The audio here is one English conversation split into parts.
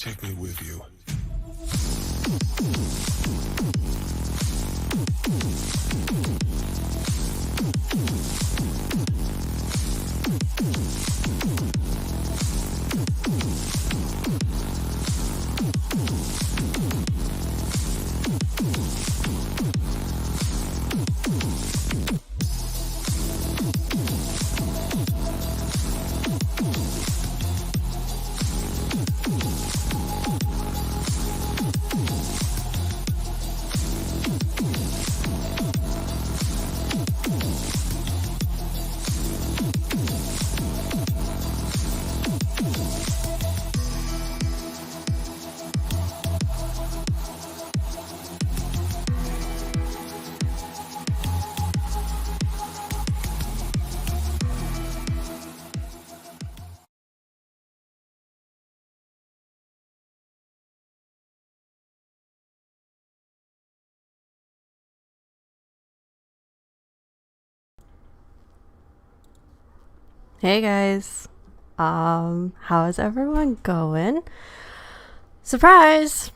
Take me with you. Hey guys, how is everyone going? Surprise!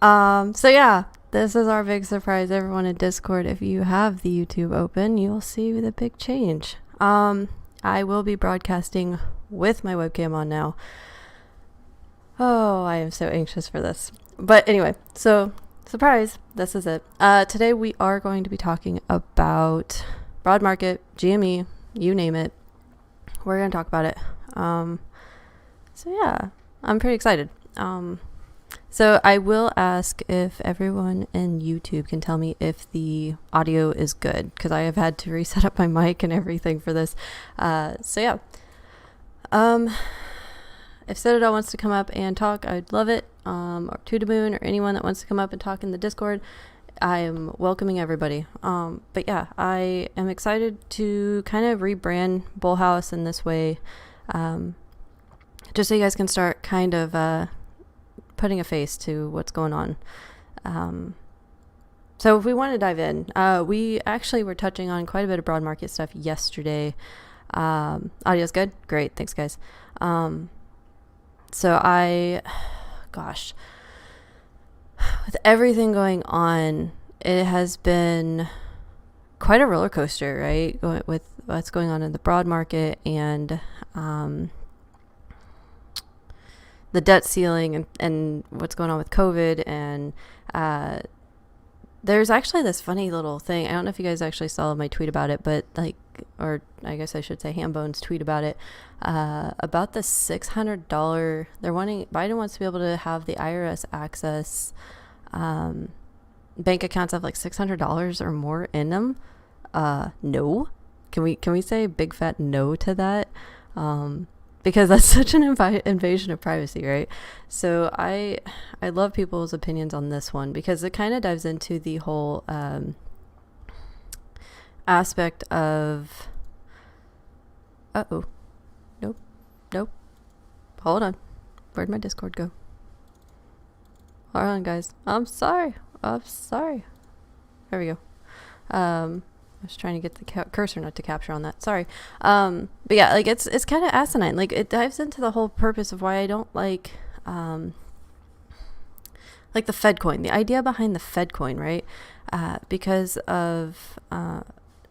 So yeah, this is our big surprise. Everyone in Discord, if you have the YouTube open, you'll see the big change. I will be broadcasting with my webcam on now. Oh, I am so anxious for this. But anyway, so surprise, this is it. Today we are going to be talking about broad market, GME, you name it. We're going to talk about it. So yeah, I'm pretty excited. So I will ask if everyone in YouTube can tell me if the audio is good, because I have had to reset up my mic and everything for this. So yeah. If Citadel wants to come up and talk, I'd love it. Or Tootaboon or anyone that wants to come up and talk in the Discord, I am welcoming everybody. But yeah, I am excited to kind of rebrand BullHouse in this way, just so you guys can start kind of putting a face to what's going on. So if we want to dive in, we actually were touching on quite a bit of broad market stuff yesterday. Audio's good? Great. Thanks, guys. So gosh, with everything going on, it has been quite a roller coaster, right? With what's going on in the broad market and the debt ceiling and what's going on with COVID. And there's actually this funny little thing. I don't know if you guys actually saw my tweet about it, but or I guess I should say Hambone's tweet about it, about the $600. Biden wants to be able to have the IRS access bank accounts have like $600 or more in them. No. Can we say big fat no to that? Because that's such an invasion of privacy, right? So I love people's opinions on this one, because it kind of dives into the whole aspect of nope, hold on, where'd my Discord go? Hold on, guys, I'm sorry, there we go. I was trying to get the cursor not to capture on that, sorry. But yeah, like it's kind of asinine. Like, it dives into the whole purpose of why I don't like the Fed coin, the idea behind the Fed coin, right? Because of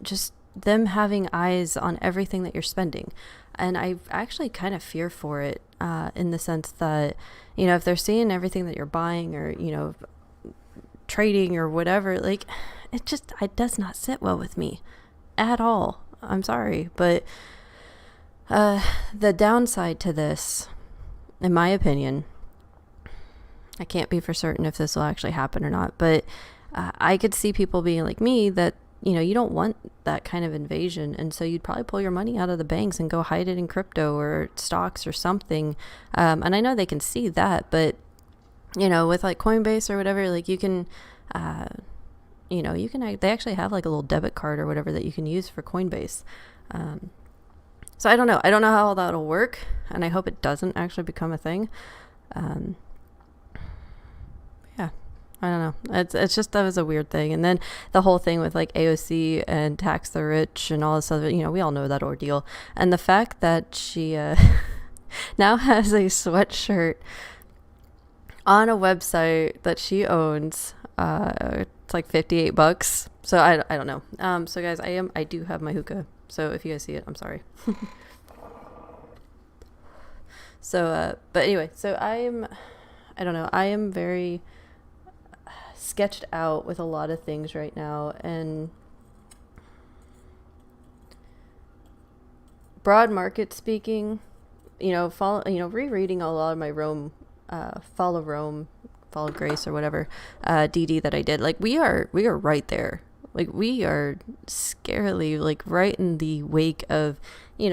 just them having eyes on everything that you're spending. And I actually kind of fear for it, in the sense that, if they're seeing everything that you're buying or, trading or whatever, like, it does not sit well with me at all. I'm sorry. But the downside to this, in my opinion, I can't be for certain if this will actually happen or not, but I could see people being like me that, you don't want that kind of invasion. And so you'd probably pull your money out of the banks and go hide it in crypto or stocks or something. And I know they can see that, but, with like Coinbase or whatever, like you can, they actually have like a little debit card or whatever that you can use for Coinbase. So I don't know how all that'll work, and I hope it doesn't actually become a thing. Yeah, I don't know. It's just, that was a weird thing. And then the whole thing with like AOC and tax the rich and all this other, we all know that ordeal. And the fact that she now has a sweatshirt on a website that she owns. It's like $58. So I don't know. So guys, I do have my hookah. So if you guys see it, I'm sorry. So but anyway, so I don't know. I am very sketched out with a lot of things right now, and broad market speaking, rereading a lot of my follow Rome, follow Grace or whatever, DD that I did. Like we are right there. Like we are scarily like right in the wake of,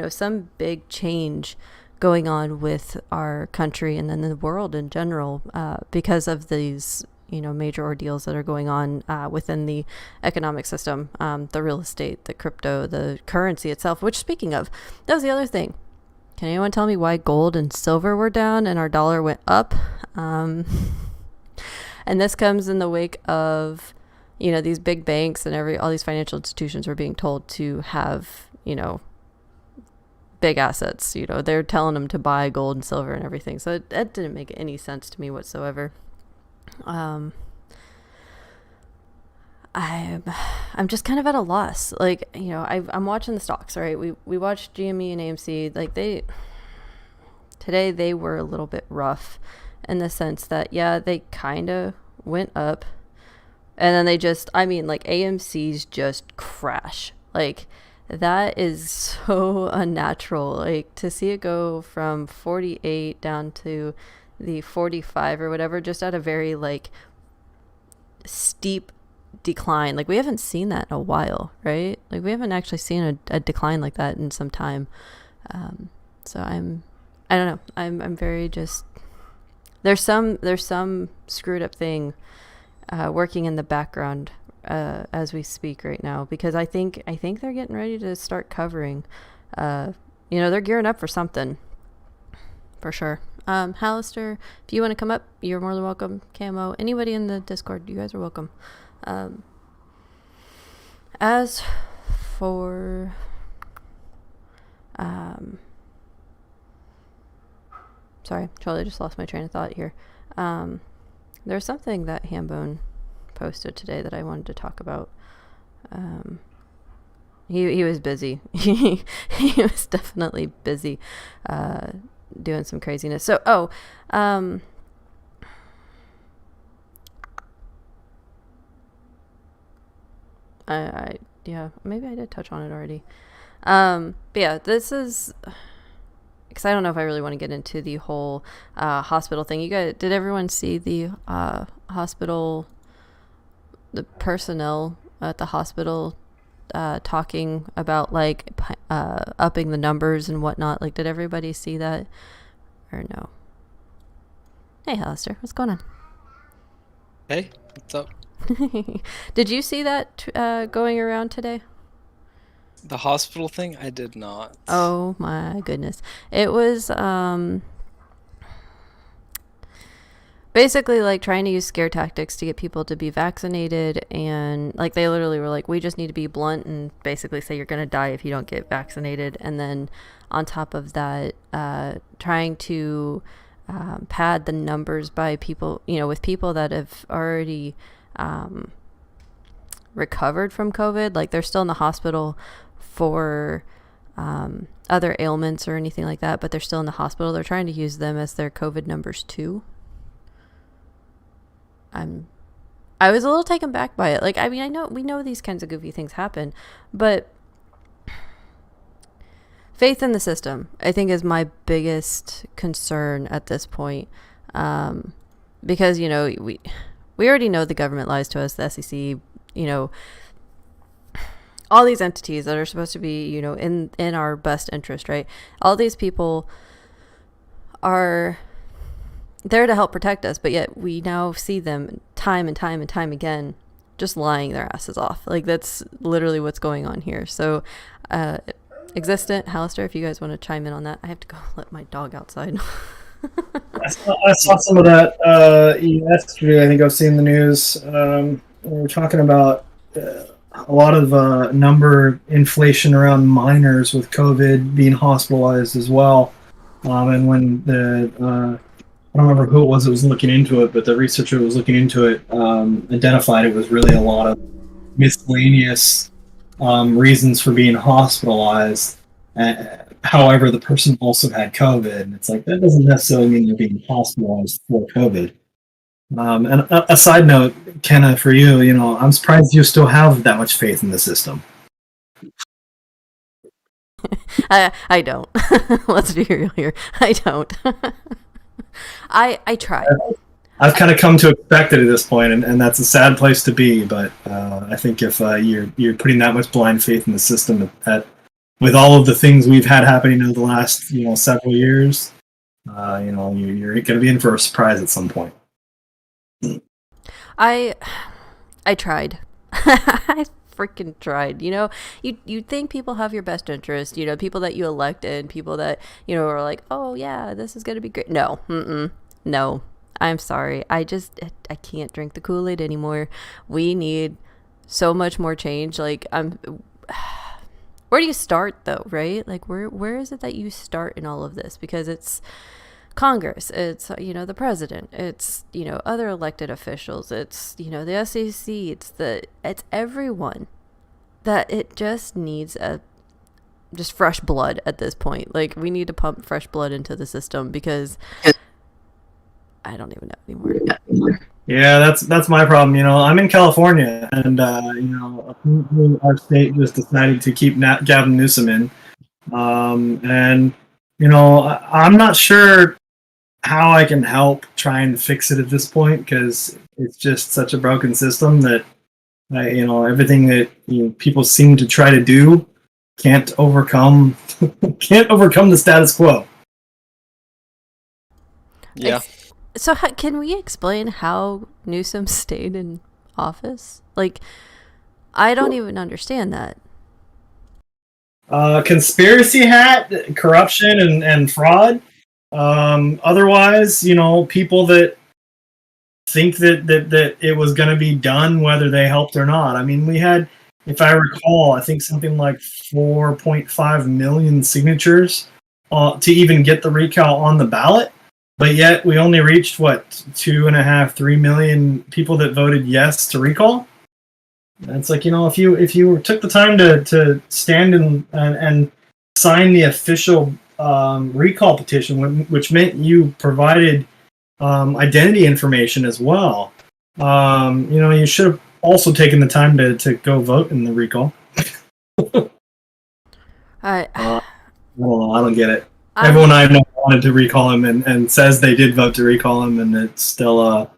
some big change going on with our country and then the world in general, because of these, major ordeals that are going on within the economic system, the real estate, the crypto, the currency itself, which speaking of, that was the other thing. Can anyone tell me why gold and silver were down and our dollar went up? And this comes in the wake of, these big banks and all these financial institutions were being told to have, big assets. They're telling them to buy gold and silver and everything. So that didn't make any sense to me whatsoever. I'm just kind of at a loss. Like, I'm watching the stocks, right? We watched GME and AMC. Like today they were a little bit rough in the sense that, yeah, they kind of went up and then they just, AMC's just crash. Like that is so unnatural. Like to see it go from 48 down to the 45 or whatever, just at a very like steep decline. Like we haven't seen that in a while, right? Like we haven't actually seen a decline like that in some time. So I don't know. I'm very just, there's some screwed up thing working in the background as we speak right now, because I think they're getting ready to start covering. They're gearing up for something for sure. Hallister, if you want to come up, you're more than welcome. Camo, anybody in the Discord, you guys are welcome. As for sorry, Charlie, just lost my train of thought here. There's something that Hambone posted today that I wanted to talk about. He was busy. He was definitely busy doing some craziness. So yeah, maybe I did touch on it already. But yeah, this is because I don't know if I really want to get into the whole hospital thing. Did everyone see the hospital, the personnel at the hospital talking about like upping the numbers and whatnot? Like, did everybody see that or no? Hey, Alistair, what's going on? Hey, what's up? Did you see that going around today? The hospital thing? I did not. Oh my goodness. It was basically like trying to use scare tactics to get people to be vaccinated, and like they literally were like, we just need to be blunt and basically say you're going to die if you don't get vaccinated. And then on top of that, trying to pad the numbers by people, with people that have already recovered from COVID. Like they're still in the hospital for other ailments or anything like that, but they're still in the hospital. They're trying to use them as their COVID numbers too. I was a little taken back by it. Like, I mean, we know these kinds of goofy things happen, but faith in the system, I think, is my biggest concern at this point. Because, we already know the government lies to us, the SEC, all these entities that are supposed to be, in our best interest, right? All these people are there to help protect us, but yet we now see them time and time and time again just lying their asses off. Like that's literally what's going on here. So Existent, Hallister, if you guys want to chime in on that. I have to go let my dog outside. I saw some of that yesterday. I think I've seen the news. We were talking about a lot of number inflation around minors with COVID being hospitalized as well. And when the I don't remember who it was looking into it, but the researcher who was looking into it identified it was really a lot of miscellaneous reasons for being hospitalized. However, the person also had COVID, and it's like that doesn't necessarily mean they're being hospitalized for COVID. And a side note, Kenna, for you, I'm surprised you still have that much faith in the system. I don't. Let's be real here. I don't. I try. I've kind of come to expect it at this point, and that's a sad place to be. But I think if you're putting that much blind faith in the system, with all of the things we've had happening over the last several years, you're going to be in for a surprise at some point. I tried. I freaking tried. You think people have your best interest. People that you elected, people that are like, oh yeah, this is gonna be great. No, no. I'm sorry. I can't drink the Kool-Aid anymore. We need so much more change. Like where do you start though, right? Like where is it that you start in all of this? Because it's Congress, it's the president, it's other elected officials, it's the SEC, it's everyone. That it just needs just fresh blood at this point. Like we need to pump fresh blood into the system because I don't even know anymore. Yeah, that's my problem. I'm in California, and our state just decided to keep Gavin Newsom in, and I'm not sure how I can help try and fix it at this point because it's just such a broken system that everything that people seem to try to do can't overcome the status quo. Yeah. So can we explain how Newsom stayed in office? Like, I don't even understand that. Conspiracy hat, corruption, and fraud. Otherwise, people that think that it was going to be done whether they helped or not. I mean, we had, if I recall, I think something like 4.5 million signatures to even get the recall on the ballot. But yet we only reached, 2.5, 3 million people that voted yes to recall. And it's like, if you took the time to stand and sign the official recall petition, which meant you provided identity information as well, you should have also taken the time to go vote in the recall. I don't get it. Everyone I know wanted to recall him and says they did vote to recall him, and it's still a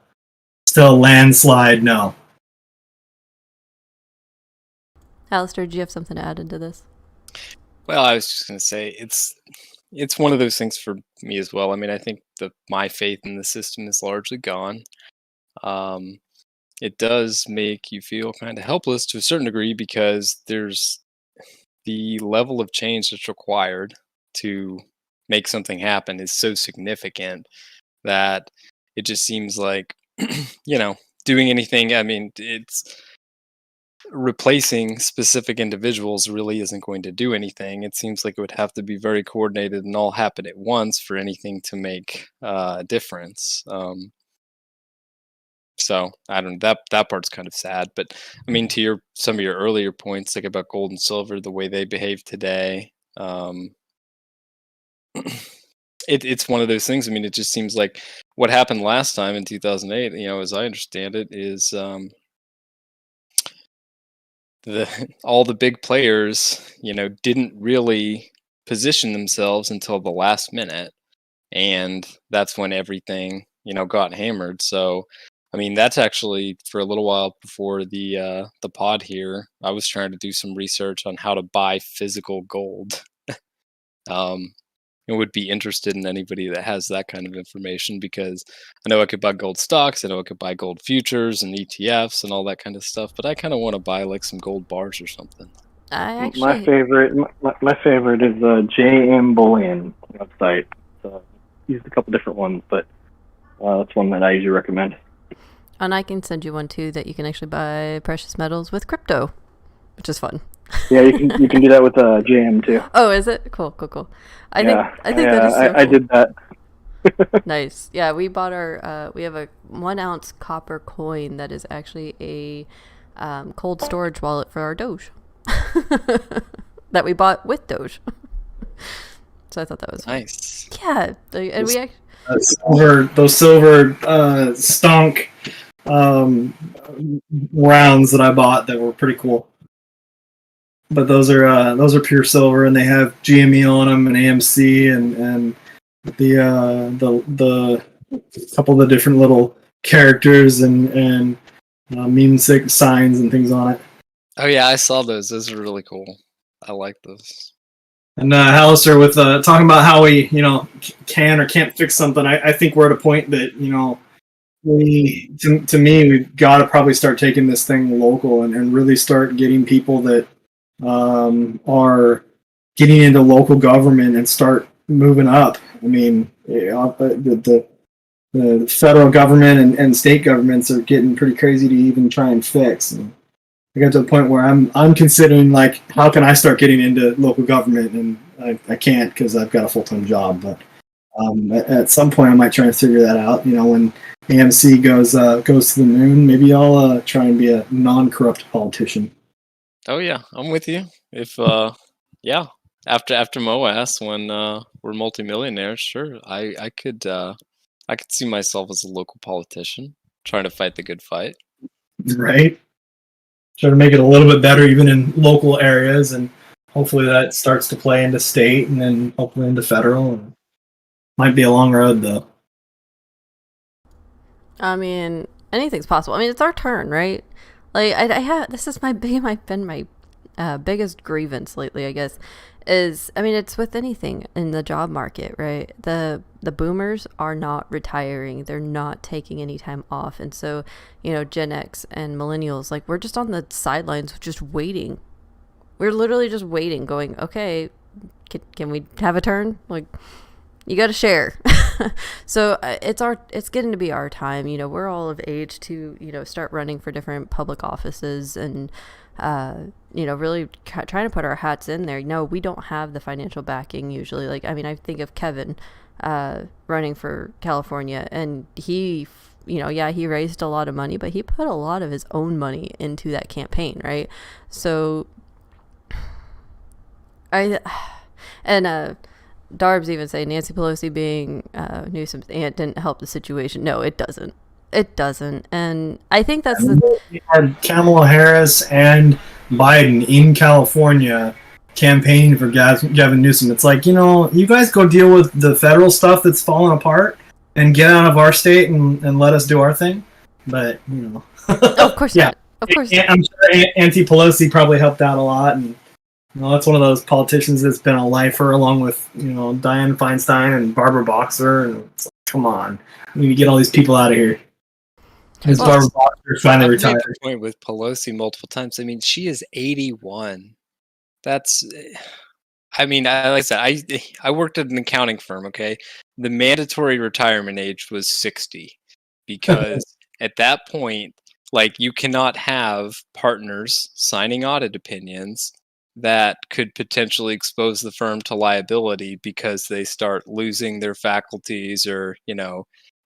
landslide no. Alistair, do you have something to add into this? Well, I was just going to say it's one of those things for me as well. I mean, I think my faith in the system is largely gone. It does make you feel kind of helpless to a certain degree because there's the level of change that's required to make something happen is so significant that it just seems like, doing anything. I mean, it's replacing specific individuals really isn't going to do anything. It seems like it would have to be very coordinated and all happen at once for anything to make a difference. So I don't know, that part's kind of sad. But I mean, to some of your earlier points, like about gold and silver, the way they behave today, it's one of those things. I mean, it just seems like what happened last time in 2008, as I understand it, is all the big players, didn't really position themselves until the last minute, and that's when everything, got hammered. So, I mean, that's actually for a little while before the pod here, I was trying to do some research on how to buy physical gold. I would be interested in anybody that has that kind of information because I know I could buy gold stocks, I know I could buy gold futures and ETFs and all that kind of stuff, but I kind of want to buy like some gold bars or something. My favorite is the JM Bullion website. So I used a couple different ones, but that's one that I usually recommend. And I can send you one too that you can actually buy precious metals with crypto, which is fun. Yeah, you can do that with JM too. Oh, is it? Cool. I think that is so cool. I did that. Nice. Yeah, we bought our we have a 1 ounce copper coin that is actually a cold storage wallet for our Doge that we bought with Doge. So I thought that was fun. Nice. Yeah, and we Those silver stonk rounds that I bought that were pretty cool. But those are pure silver, and they have GME on them and AMC and the couple of the different little characters and meme signs and things on it. Oh yeah, I saw those. Those are really cool. I like those. And Hallister with talking about how we can or can't fix something. I think we're at a point that to me we've got to probably start taking this thing local and really start getting people that are getting into local government and start moving up. I mean, the federal government and state governments are getting pretty crazy to even try and fix. And I got to the point where I'm considering, like, how can I start getting into local government, and I can't because I've got a full-time job. But at some point I might try and figure that out. When AMC goes to the moon, maybe I'll try and be a non-corrupt politician. Oh yeah, I'm with you. If after MOAS, when we're multimillionaires, sure, I could see myself as a local politician trying to fight the good fight. Right. Try to make it a little bit better even in local areas, and hopefully that starts to play into state and then hopefully into federal. Might be a long road though. I mean, anything's possible. I mean, it's our turn, right? Like I have this is been my biggest grievance lately, I guess, is, I mean, it's with anything in the job market, right? The boomers are not retiring. They're not taking any time off. And so, Gen X and millennials, like, we're just on the sidelines just waiting. We're literally just waiting, going, okay, can we have a turn? Like, you got to share. So it's getting to be our time. We're all of age to, start running for different public offices and, really trying to put our hats in there. No, we don't have the financial backing usually. Like, I mean, I think of Kevin running for California, and he raised a lot of money, but he put a lot of his own money into that campaign, right? So Darbs even say Nancy Pelosi being Newsom's aunt didn't help the situation. No, it doesn't. It doesn't. And I think that's we had Kamala Harris and Biden in California campaigning for Gavin Newsom. It's like, you guys go deal with the federal stuff that's falling apart and get out of our state and let us do our thing. But, of course yeah. not. Of course not. I'm sure Auntie Pelosi probably helped out a lot, and that's one of those politicians that's been a lifer, along with Dianne Feinstein and Barbara Boxer. And it's like, come on, we need to get all these people out of here. Barbara Boxer finally retired. I've made the point with Pelosi multiple times. I mean, she is 81. That's, I mean, like I said, I worked at an accounting firm. Okay, the mandatory retirement age was 60, because at that point, like, you cannot have partners signing audit opinions that could potentially expose the firm to liability because they start losing their faculties or,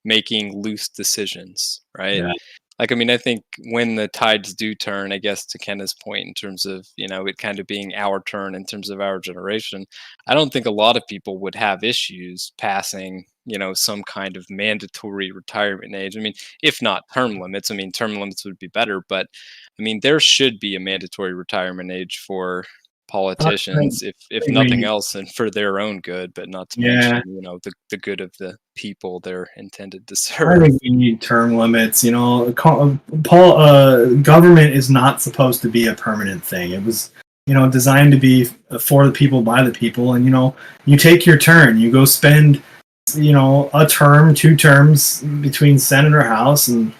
making loose decisions, right? Yeah. Like, I mean, I think when the tides do turn, I guess, to Kenna's point, in terms of, it kind of being our turn in terms of our generation, I don't think a lot of people would have issues passing, some kind of mandatory retirement age. I mean, if not term limits, I mean, term limits would be better, but I mean, there should be a mandatory retirement age for politicians, if nothing else, and for their own good, but not to mention, the good of the people they're intended to serve. I think we need term limits. Government is not supposed to be a permanent thing. It was, designed to be for the people, by the people, and you take your turn. You go spend, a term, 2 terms between Senate or House, and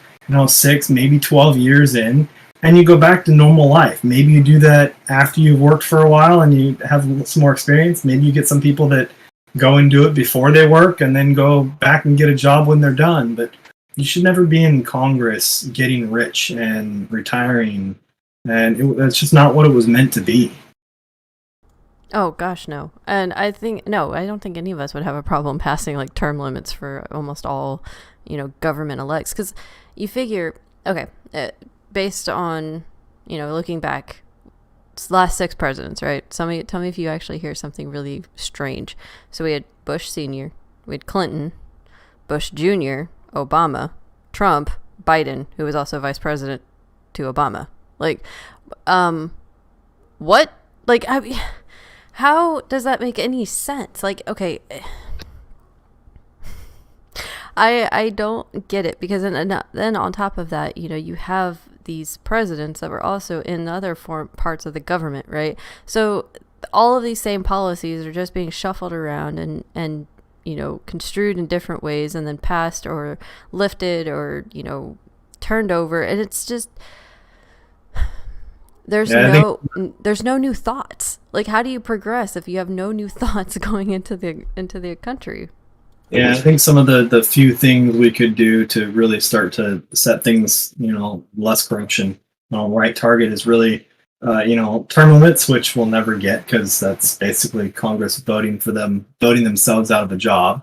6, maybe 12 years in. And you go back to normal life. Maybe you do that after you've worked for a while and you have some more experience. Maybe you get some people that go and do it before they work and then go back and get a job when they're done. But you should never be in Congress getting rich and retiring. And that's just not what it was meant to be. Oh gosh, no. And I don't think any of us would have a problem passing like term limits for almost all, government elects. Because you figure, okay, based on, looking back, it's the last 6 presidents, right? Tell me if you actually hear something really strange. So we had Bush Sr., we had Clinton, Bush Jr., Obama, Trump, Biden, who was also vice president to Obama. Like, what? Like, how does that make any sense? Like, okay, I don't get it, because then on top of that, you have these presidents that were also in other parts of the government, right? So all of these same policies are just being shuffled around and construed in different ways, and then passed or lifted or turned over, and it's just there's no new thoughts. Like, how do you progress if you have no new thoughts going into the country? Yeah, I think some of the few things we could do to really start to set things, less corruption on the right target is really, term limits, which we'll never get because that's basically Congress voting themselves out of a job.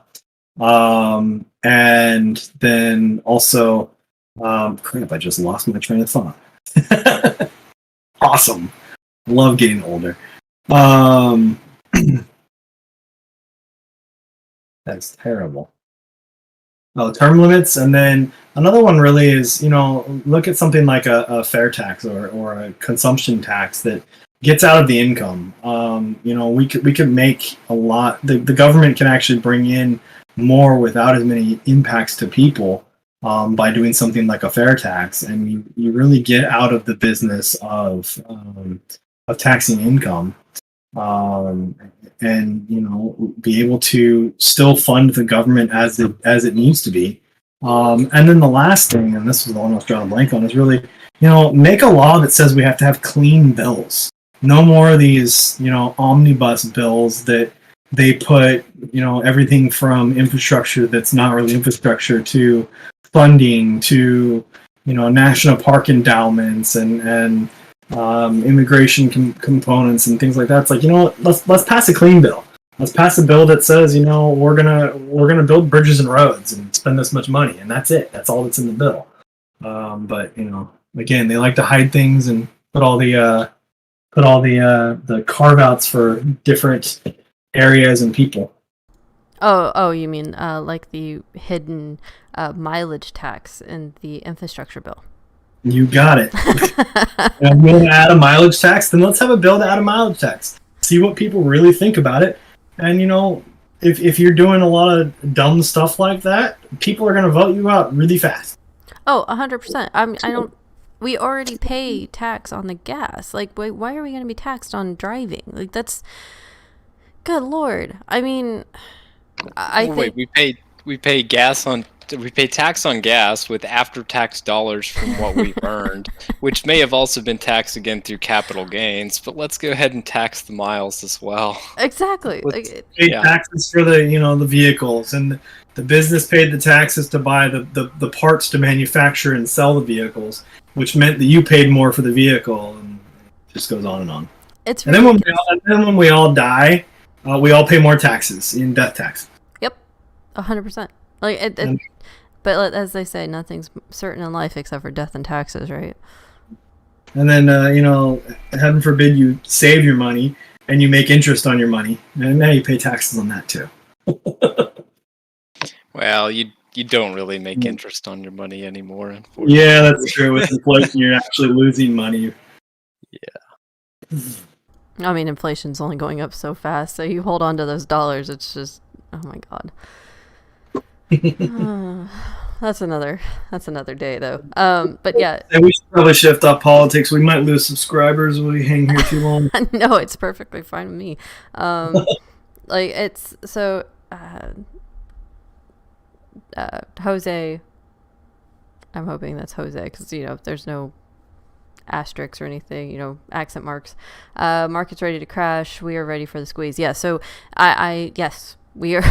And then also, crap, I just lost my train of thought. Awesome. Love getting older. That's terrible. Oh, term limits. And then another one really is, look at something like a fair tax or a consumption tax that gets out of the income. We could make a lot. The government can actually bring in more without as many impacts to people by doing something like a fair tax. And you really get out of the business of taxing income. And be able to still fund the government as it needs to be. And then the last thing, and this was the one I was drawing a blank on, is really, make a law that says we have to have clean bills. No more of these, omnibus bills that they put, everything from infrastructure that's not really infrastructure to funding to, national park endowments and immigration components and things like that. It's like, let's pass a clean bill. Let's pass a bill that says, we're gonna build bridges and roads and spend this much money, and that's it. That's all that's in the bill. But again, they like to hide things and put all the carve outs for different areas and people. Oh, you mean like the hidden mileage tax in the infrastructure bill? You got it. You want to add a mileage tax? Then let's have a bill to add a mileage tax. See what people really think about it. And, if you're doing a lot of dumb stuff like that, people are going to vote you out really fast. Oh, 100%. We already pay tax on the gas. Like, why are we going to be taxed on driving? Like, that's, good Lord. I mean, Wait, we pay tax on gas with after-tax dollars from what we've earned, which may have also been taxed again through capital gains. But let's go ahead and tax the miles as well. Exactly. Pay taxes for the vehicles, and the business paid the taxes to buy the parts to manufacture and sell the vehicles, which meant that you paid more for the vehicle, and it just goes on and on. It's and then when we all die, we all pay more taxes in death tax. Yep, 100%. Like but as they say, nothing's certain in life except for death and taxes, right? And then, heaven forbid you save your money and you make interest on your money, and now you pay taxes on that too. Well, you don't really make interest on your money anymore, unfortunately. Yeah, that's true. With inflation, you're actually losing money. Yeah. I mean, inflation's only going up so fast, so you hold on to those dollars, it's just, oh my God. That's another day though. But yeah. And we should probably shift off politics. We might lose subscribers if we hang here too long. No, it's perfectly fine with me. Like it's so Jose. I'm hoping that's Jose because there's no asterisks or anything. Accent marks. Market's ready to crash. We are ready for the squeeze. Yeah. So I yes. We are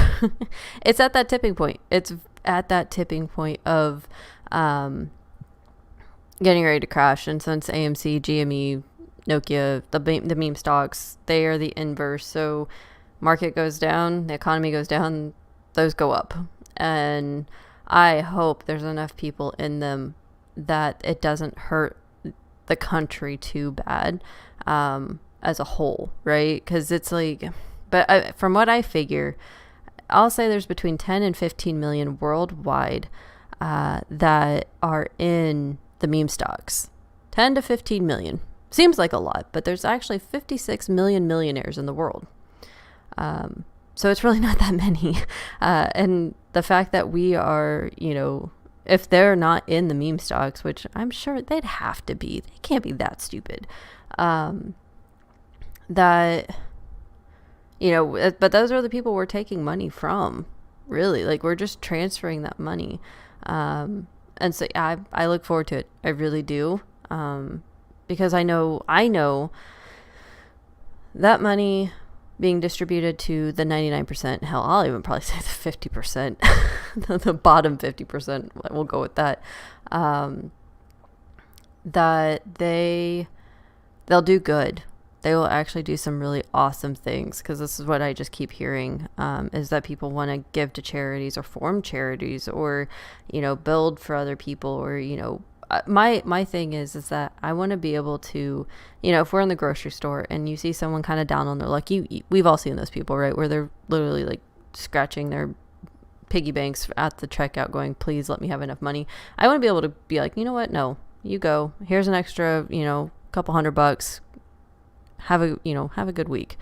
it's at that tipping point. It's at that tipping point of getting ready to crash. And since AMC, GME, Nokia, the meme stocks, they are the inverse. So market goes down, the economy goes down, those go up. And I hope there's enough people in them that it doesn't hurt the country too bad as a whole, right? Because it's like, but from what I figure, I'll say there's between 10 and 15 million worldwide that are in the meme stocks. 10 to 15 million. Seems like a lot, but there's actually 56 million millionaires in the world. So it's really not that many. And the fact that we are, you know, if they're not in the meme stocks, which I'm sure they'd have to be, they can't be that stupid. That, you know, but those are the people we're taking money from, really. Like, we're just transferring that money. And so I look forward to it. I really do. Because I know that money being distributed to the 99%, hell, I'll even probably say the 50%, the bottom 50%, we'll go with that, that they'll do good. They will actually do some really awesome things, because this is what I just keep hearing, is that people want to give to charities or form charities or, you know, build for other people, or, you know, my thing is that I want to be able to, you know, if we're in the grocery store and you see someone kind of down on their luck, we've all seen those people, right, where they're literally like scratching their piggy banks at the checkout going, please let me have enough money. I want to be able to be like, you know what, no, you go, here's an extra, you know, couple $100, have a good week.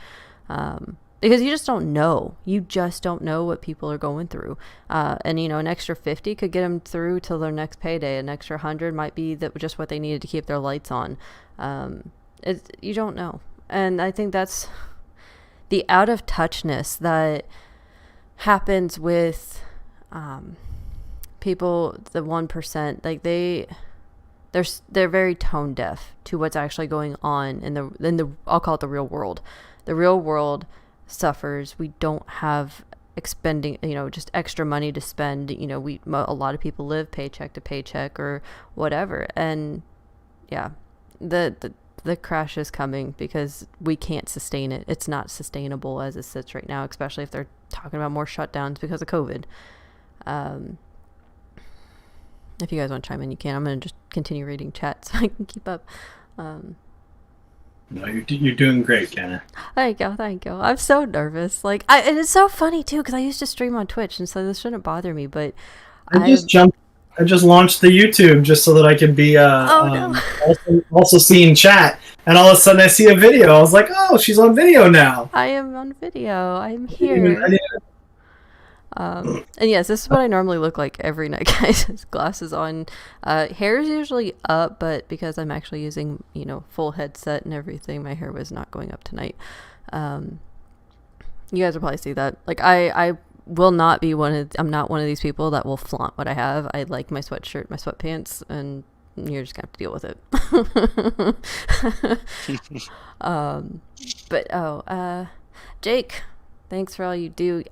Because you just don't know. You just don't know what people are going through. And, you know, an extra 50 could get them through till their next payday. An extra 100 might be just what they needed to keep their lights on. You don't know. And I think that's the out of touchness that happens with people, the 1%. Like, they're very tone deaf to what's actually going on in the I'll call it the real world. The real world suffers. We don't have expending, you know, just extra money to spend. You know, a lot of people live paycheck to paycheck or whatever, and yeah, the crash is coming because we can't sustain it. It's not sustainable as it sits right now, especially if they're talking about more shutdowns because of COVID. If you guys want to chime in, you can. I'm going to just continue reading chat so I can keep up. No, you're doing great, Kenna. Thank you. I'm so nervous. Like, and it's so funny too, because I used to stream on Twitch, and so this shouldn't bother me. But I just launched the YouTube just so that I could be also seeing chat, and all of a sudden I see a video. I was like, oh, she's on video now. I am on video. I'm here. And yes, this is what I normally look like every night, guys. Glasses on, hair is usually up, but because I'm actually using, you know, full headset and everything, my hair was not going up tonight. You guys will probably see that. Like, I will not be I'm not one of these people that will flaunt what I have. I like my sweatshirt, my sweatpants, and you're just gonna have to deal with it. Jake, thanks for all you do.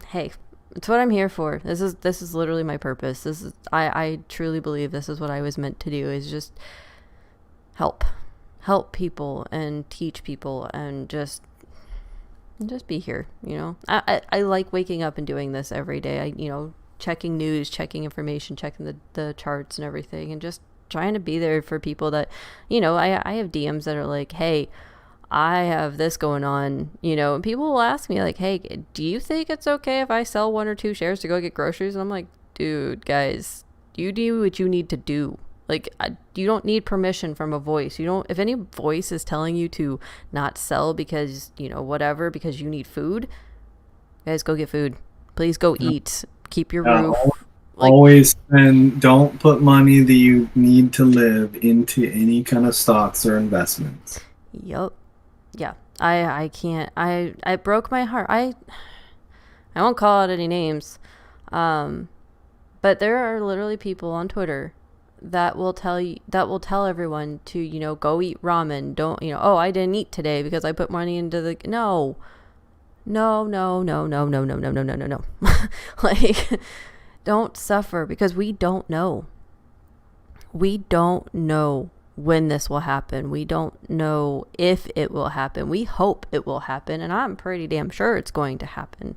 Hey, it's what I'm here for. This is literally my purpose. I truly believe this is what I was meant to do, is just help people and teach people and just be here. You know, I like waking up and doing this every day. Checking news, checking information, checking the charts and everything, and just trying to be there for people that, you know, I have DMs that are like, hey, I have this going on, you know, and people will ask me like, hey, do you think it's okay if I sell 1 or 2 shares to go get groceries? And I'm like, dude, guys, you do what you need to do. Like, you don't need permission from a voice. If any voice is telling you to not sell because, you know, whatever, because you need food, guys, go get food. Please go eat. Keep your roof. Always, and don't put money that you need to live into any kind of stocks or investments. Yup. Yeah, I can't. I broke my heart. I won't call out any names, but there are literally people on Twitter that will tell everyone to, you know, go eat ramen. Don't, you know, oh, I didn't eat today because I put money into the no. Like, don't suffer because we don't know. We don't know when this will happen. We don't know if it will happen. We hope it will happen, and I'm pretty damn sure it's going to happen.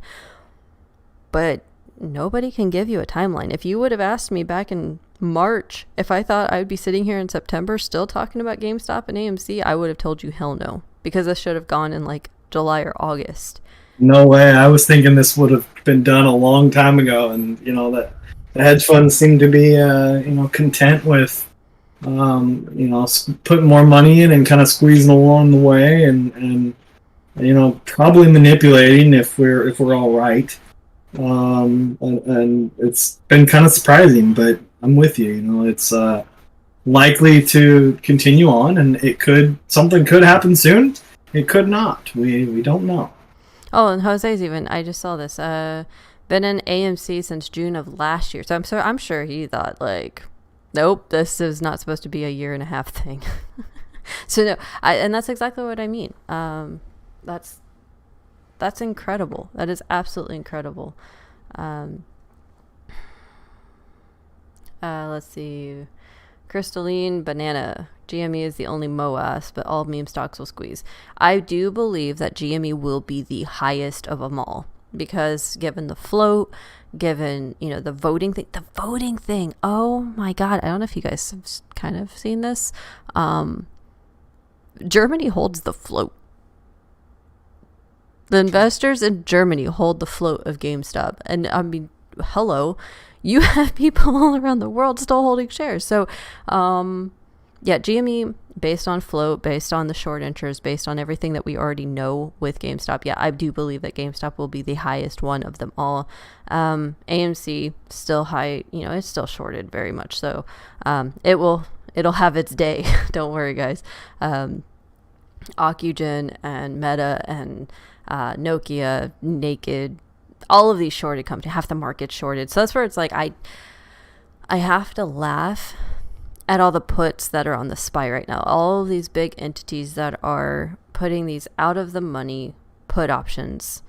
But nobody can give you a timeline. If you would have asked me back in March if I thought I would be sitting here in September still talking about GameStop and AMC, I would have told you hell no, because this should have gone in like July or August. No way. I was thinking this would have been done a long time ago, and that the hedge funds seem to be content with putting more money in and kind of squeezing along the way, and probably manipulating if we're all right. And it's been kind of surprising, but I'm with you. It's likely to continue on, and something could happen soon. It could not. We don't know. Oh, and Jose's I just saw this. Been in AMC since June of last year. So I'm sure he thought like, nope, this is not supposed to be a 1.5-year thing. So no, and that's exactly what I mean. That's incredible. That is absolutely incredible. Let's see. Crystalline Banana. GME is the only MOAS, but all meme stocks will squeeze. I do believe that GME will be the highest of them all, because given the float, given, the voting thing, oh my God. I don't know if you guys have kind of seen this. Germany holds the float. The investors in Germany hold the float of GameStop. And I mean, hello, you have people all around the world still holding shares. So, yeah, GME, based on float, based on the short interest, based on everything that we already know with GameStop, yeah, I do believe that GameStop will be the highest one of them all. AMC, still high, it's still shorted very much. So, it'll have its day. Don't worry, guys. Ocugen and Meta and Nokia, Naked, all of these shorted companies, half the market shorted. So that's where it's like I have to laugh at all the puts that are on the SPY right now. All of these big entities that are putting these out of the money put options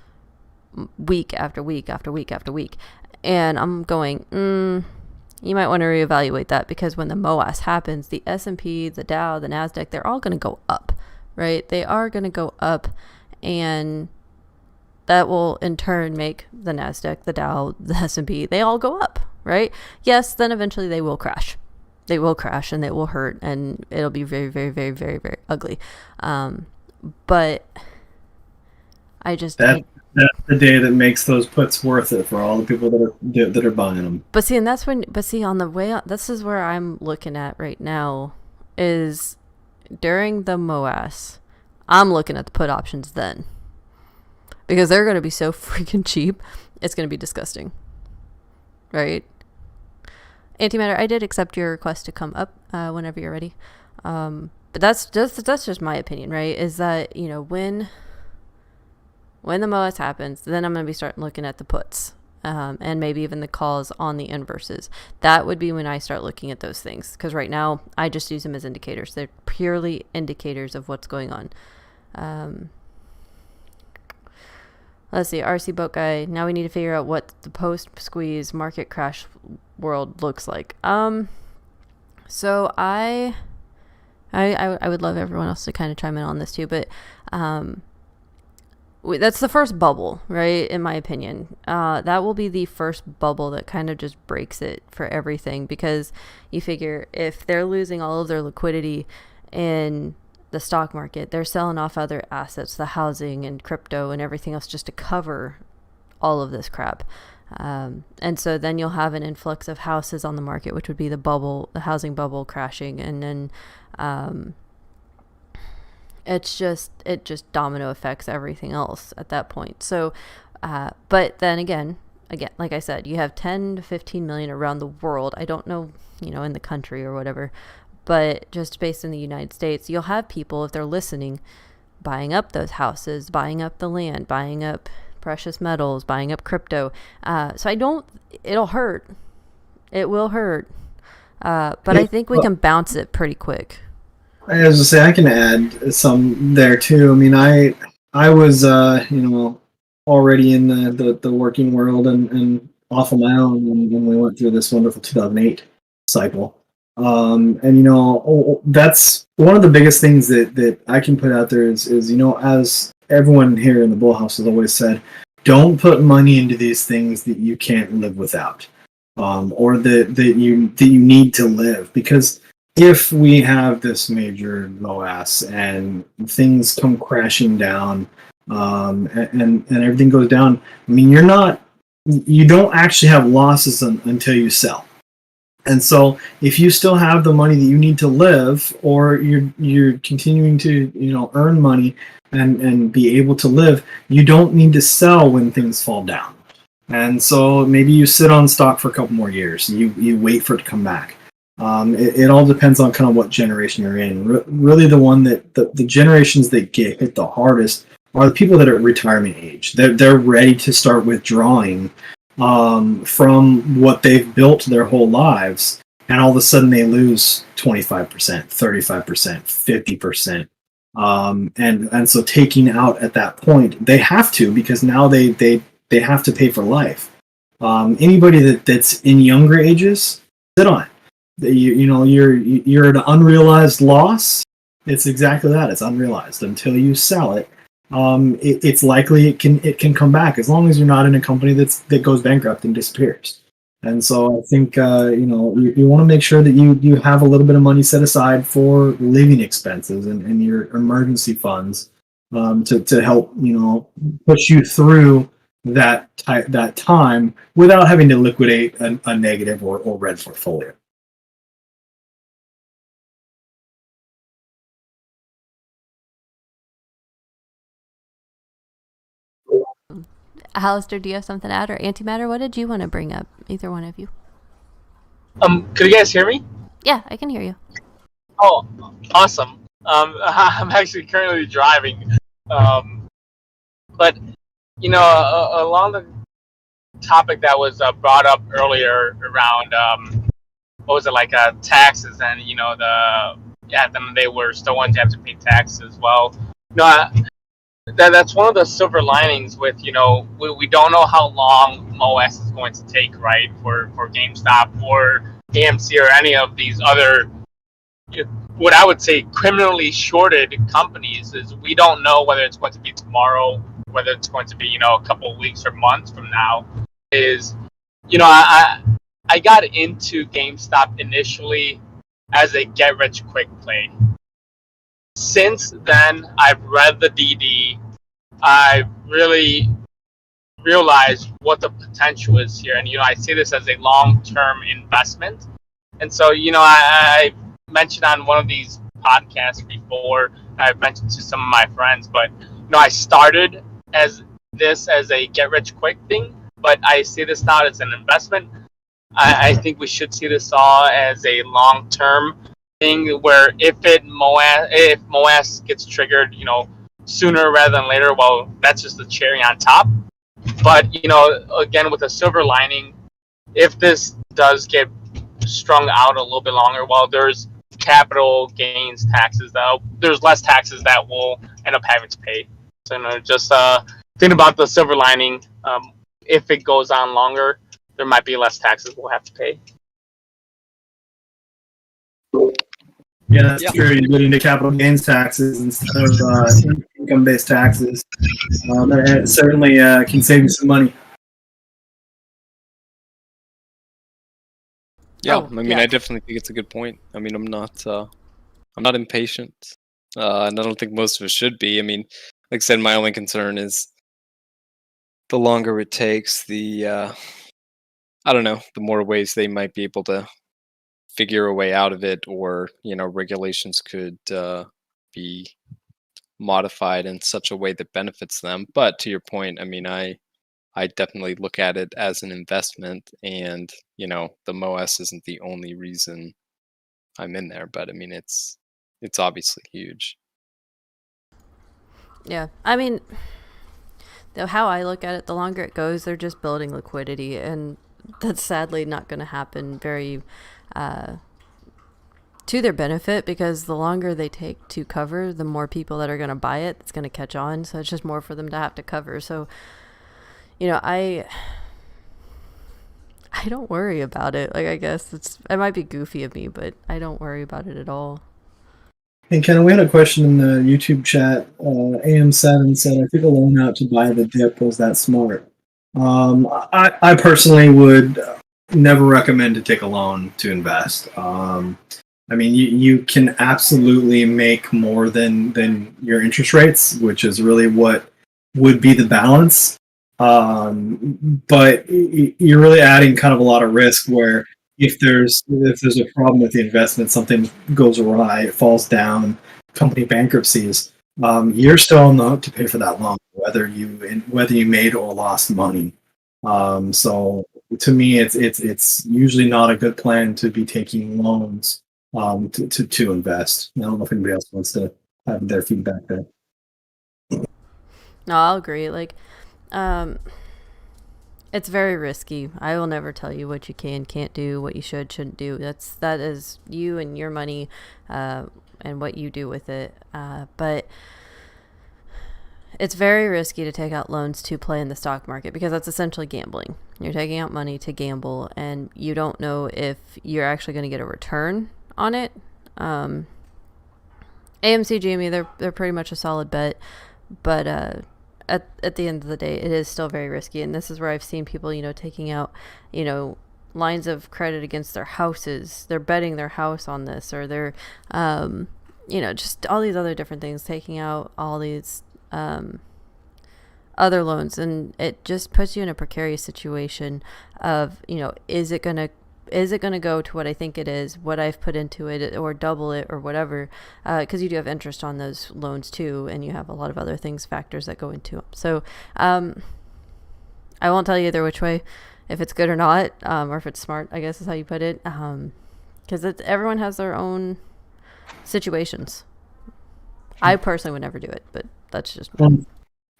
week after week after week after week. And I'm going, you might want to reevaluate that, because when the MOAS happens, the S&P, the Dow, the NASDAQ, they're all going to go up, right? They are going to go up, and that will in turn make the NASDAQ, the Dow, the S&P, they all go up, right? Yes, then eventually they will crash. They will crash, and it will hurt, and it'll be very, very, very, very, very ugly. But I just... That's the day that makes those puts worth it for all the people that are buying them. But see, and that's when... But see, on the way... This is where I'm looking at right now, is during the MOAS, I'm looking at the put options then. Because they're going to be so freaking cheap, it's going to be disgusting. Right? Antimatter, I did accept your request to come up whenever you're ready. But that's just my opinion, right? Is that, when the MOAS happens, then I'm going to be starting looking at the puts. And maybe even the calls on the inverses. That would be when I start looking at those things. Because right now, I just use them as indicators. They're purely indicators of what's going on. Let's see, RC Boat Guy. Now we need to figure out what the post-squeeze market crash world looks like. So I would love everyone else to kind of chime in on this too, but that's the first bubble, right? In my opinion, that will be the first bubble that kind of just breaks it for everything, because you figure if they're losing all of their liquidity in the stock market, they're selling off other assets, the housing and crypto and everything else, just to cover all of this crap. And so then you'll have an influx of houses on the market, which would be the housing bubble crashing. And then it just domino affects everything else at that point. So, but then again, like I said, you have 10 to 15 million around the world. I don't know, in the country or whatever, but just based in the United States, you'll have people, if they're listening, buying up those houses, buying up the land, buying up precious metals, buying up crypto. So it'll hurt. It will hurt. But I think we can bounce it pretty quick. I was to say, I can add some there too. I mean, I was, already in the working world and off of my own when we went through this wonderful 2008 cycle. And that's one of the biggest things that I can put out there is as everyone here in the BullHouse has always said, don't put money into these things that you can't live without, or that you need to live. Because if we have this major MOAS and things come crashing down, and everything goes down, I mean, you don't actually have losses until you sell. And so, if you still have the money that you need to live, or you're continuing to earn money and be able to live, you don't need to sell when things fall down. And so maybe you sit on stock for a couple more years. You wait for it to come back. It all depends on kind of what generation you're in. Really, the one that the generations that get hit the hardest are the people that are at retirement age. They're ready to start withdrawing from what they've built their whole lives, and all of a sudden they lose 25%, 35%, 50%. And so taking out at that point, they have to, because now they have to pay for life. Anybody that's in younger ages, sit on it. You're at an unrealized loss. It's exactly that. It's unrealized until you sell it. It's likely it can come back, as long as you're not in a company that goes bankrupt and disappears. And so I think you want to make sure that you have a little bit of money set aside for living expenses and your emergency funds, to help push you through that time without having to liquidate a negative or red portfolio. Alistair, do you have something to add? Or Antimatter, what did you want to bring up? Either one of you. Could you guys hear me? Yeah, I can hear you. Oh, awesome. I'm actually currently driving. But, along the topic that was brought up earlier around, taxes, and, then they were still wanting to have to pay taxes as well. That's one of the silver linings with, we don't know how long MOAS is going to take, right, for GameStop or AMC or any of these other, what I would say, criminally shorted companies. Is we don't know whether it's going to be tomorrow, whether it's going to be, a couple of weeks or months from now. I got into GameStop initially as a get-rich-quick play. Since then, I've read the DD. I've really realized what the potential is here. And, I see this as a long-term investment. And so, I mentioned on one of these podcasts before, I've mentioned to some of my friends, but, I started as a get-rich-quick thing, but I see this now as an investment. I think we should see this all as a long-term thing, where if MOAS gets triggered, sooner rather than later, well, that's just the cherry on top. But again, with a silver lining, if this does get strung out a little bit longer, well, there's capital gains taxes there's less taxes that we'll end up having to pay. So just think about the silver lining. If it goes on longer, there might be less taxes we'll have to pay. Yeah, that's true. You get into capital gains taxes instead of income-based taxes. It certainly can save you some money. Yeah, I definitely think it's a good point. I'm not impatient, and I don't think most of us should be. Like I said, my only concern is the longer it takes, the more ways they might be able to figure a way out of it, or regulations could be modified in such a way that benefits them. But to your point, I definitely look at it as an investment, and the MOAS isn't the only reason I'm in there, but it's obviously huge. Yeah, how I look at it, the longer it goes, they're just building liquidity, and that's sadly not going to happen very to their benefit, because the longer they take to cover, the more people that are going to buy it, it's going to catch on. So it's just more for them to have to cover. So, I I don't worry about it. Like, I guess it might be goofy of me, but I don't worry about it at all. Hey, Kenna, we had a question in the YouTube chat. AM7 said, I took a loan out to buy the dip. Was that smart? I personally would never recommend to take a loan to invest. I mean, you can absolutely make more than your interest rates, which is really what would be the balance. But you're really adding kind of a lot of risk where if there's a problem with the investment, something goes awry, it falls down, company bankruptcies, you're still on the hook to pay for that loan, whether you made or lost money. So to me, it's usually not a good plan to be taking loans to invest. I don't know if anybody else wants to have their feedback there. No, I'll agree. Like, it's very risky. I will never tell you what you can't do, what you shouldn't do. That is you and your money, and what you do with it. But it's very risky to take out loans to play in the stock market because that's essentially gambling. You're taking out money to gamble, and you don't know if you're actually going to get a return on it. AMC, GME, they're pretty much a solid bet, but at the end of the day, it is still very risky. And this is where I've seen people, taking out, lines of credit against their houses. They're betting their house on this, or they're, just all these other different things, taking out all these other loans, and it just puts you in a precarious situation of, is it gonna go to what I think it is, what I've put into it, or double it, or whatever, because you do have interest on those loans too, and you have a lot of other factors that go into them. So I won't tell you either which way, if it's good or not, or if it's smart, I guess is how you put it, because everyone has their own situations. I personally would never do it, but that's just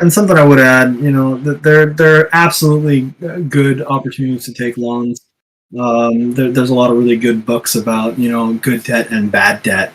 and something I would add, that there are absolutely good opportunities to take loans. There's a lot of really good books about good debt and bad debt.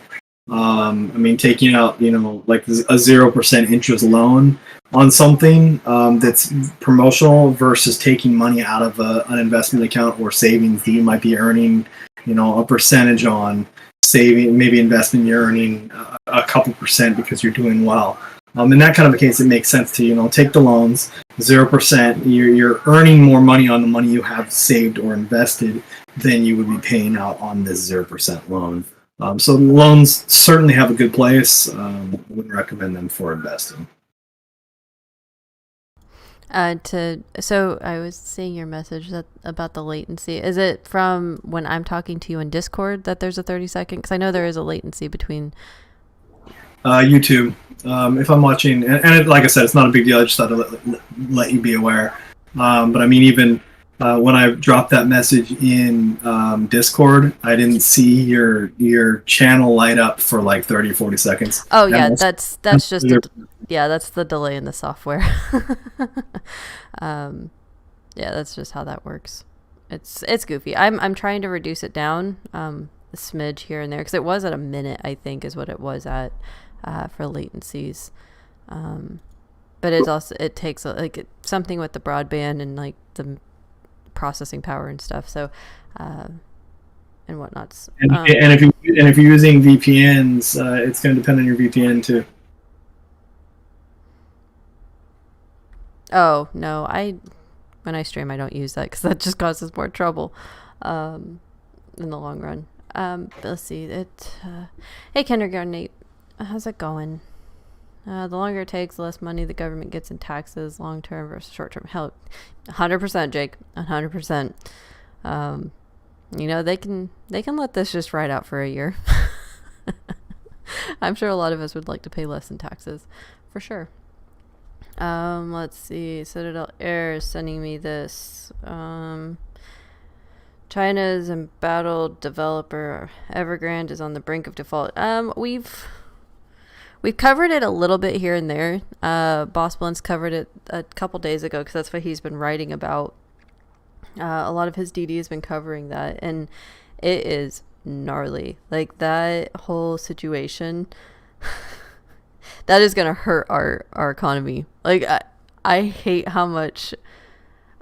I mean, taking out like a 0% interest loan on something that's promotional versus taking money out of an investment account or savings that you might be earning a percentage on. Saving, maybe investment, you're earning a couple percent because you're doing well. In that kind of a case, it makes sense to take the loans, 0%. You're earning more money on the money you have saved or invested than you would be paying out on this 0% loan. So loans certainly have a good place. I wouldn't recommend them for investing. So I was seeing your message about the latency. Is it from when I'm talking to you in Discord that there's a 30-second? Because I know there is a latency between. YouTube. If I'm watching, and like I said, it's not a big deal. I just thought to let you be aware. But I mean, even when I dropped that message in Discord, I didn't see your channel light up for like 30 or 40 seconds. Oh yeah, that's just that's the delay in the software. Yeah, that's just how that works. It's goofy. I'm trying to reduce it down a smidge here and there, because it was at a minute, I think, is what it was at for latencies. But it takes something with the broadband and like the processing power and stuff. So and whatnots. And if you're using VPNs, it's going to depend on your VPN too. Oh no, when I stream, I don't use that because that just causes more trouble in the long run. But let's see. Hey, kindergarten Nate, how's it going? The longer it takes, the less money the government gets in taxes, long term versus short term. Hell, 100%, Jake, 100%. They can let this just ride out for a year. I'm sure a lot of us would like to pay less in taxes, for sure. Let's see. Citadel Air is sending me this. China's embattled developer Evergrande is on the brink of default. We've covered it a little bit here and there. Boss Blunt's covered it a couple days ago because that's what he's been writing about. A lot of his DD has been covering that, and it is gnarly. Like, that whole situation, that is going to hurt our economy. Like, I hate how much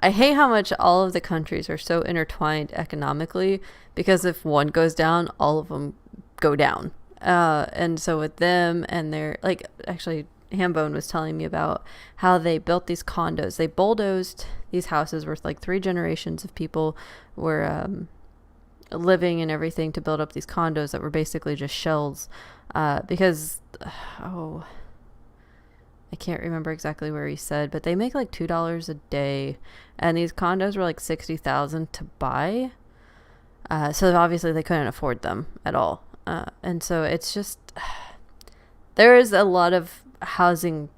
I hate how much all of the countries are so intertwined economically, because if one goes down, all of them go down. And so with them and their, like, actually, Hambone was telling me about how they built these condos. They bulldozed these houses where like 3 generations of people were living and everything to build up these condos that were basically just shells. Because, I can't remember exactly where he said, but they make like $2 a day, and these condos were like $60,000 to buy. So obviously they couldn't afford them at all. And so it's just, there is a lot of housing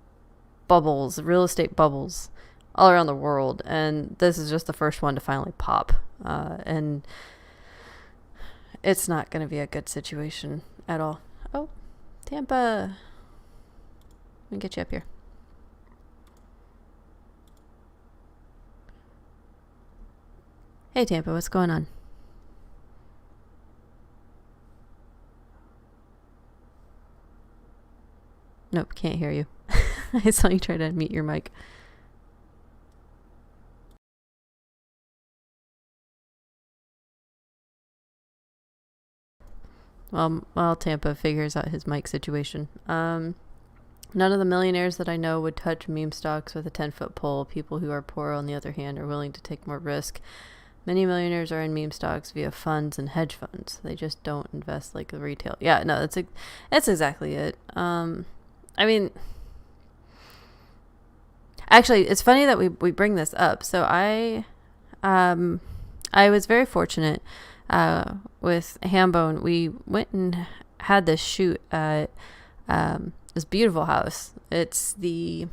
bubbles, real estate bubbles all around the world, and this is just the first one to finally pop. And it's not going to be a good situation at all. Oh, Tampa. Let me get you up here. Hey, Tampa, what's going on? Nope, can't hear you. I saw you try to unmute your mic. Well, Tampa figures out his mic situation. None of the millionaires that I know would touch meme stocks with a 10-foot pole. People who are poor, on the other hand, are willing to take more risk. Many millionaires are in meme stocks via funds and hedge funds. They just don't invest like the retail. Yeah, no, that's exactly it. I mean, actually, it's funny that we bring this up. So I was very fortunate with Hambone. We went and had this shoot at this beautiful house. It's the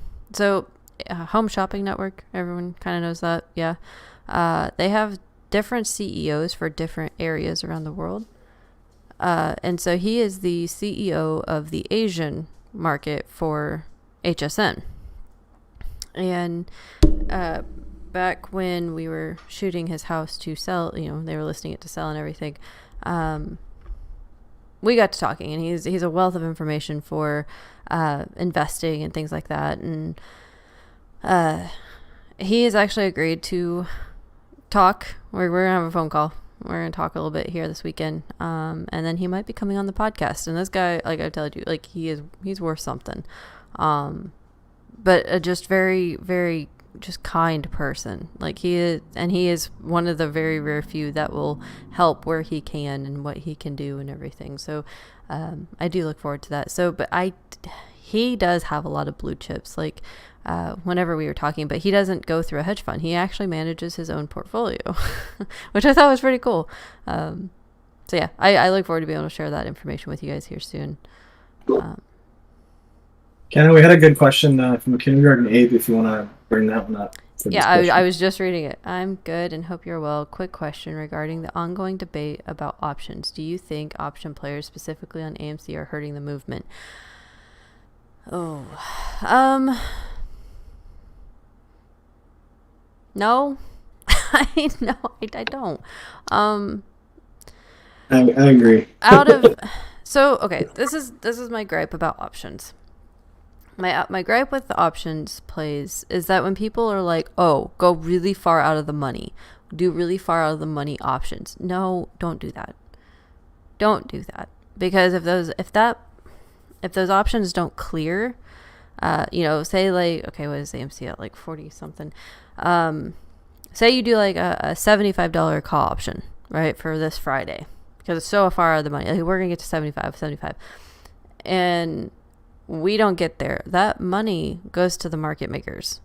Home Shopping Network. Everyone kind of knows that. Yeah. They have different CEOs for different areas around the world. And so he is the CEO of the Asian market for HSN. And back when we were shooting his house to sell, they were listing it to sell and everything, we got to talking, and he's a wealth of information for investing and things like that. And he has actually agreed to talk. We're gonna have a phone call. We're gonna talk a little bit here this weekend, and then he might be coming on the podcast. And this guy, like I told you, like he's worth something, but a just very, very just kind person. Like he is one of the very rare few that will help where he can and what he can do and everything. So I do look forward to that. So, but he does have a lot of blue chips. Like whenever we were talking, but he doesn't go through a hedge fund. He actually manages his own portfolio, which I thought was pretty cool. So yeah, I look forward to being able to share that information with you guys here soon. Kenna, we had a good question from a kindergarten Abe, if you want to bring that one up. Yeah, I was just reading it. I'm good and hope you're well. Quick question regarding the ongoing debate about options. Do you think option players, specifically on AMC, are hurting the movement? Oh, no, I don't. I agree. Okay, this is my gripe about options. My gripe with the options plays is that when people are like, oh, go really far out of the money, do really far out of the money options. No, don't do that. Don't do that. Because if those options don't clear, say like, okay, what is AMC at, like 40 something? Say you do like a $75 call option, right, for this Friday, because it's so far out of the money. Like, we're going to get to 75. And we don't get there. That money goes to the market makers,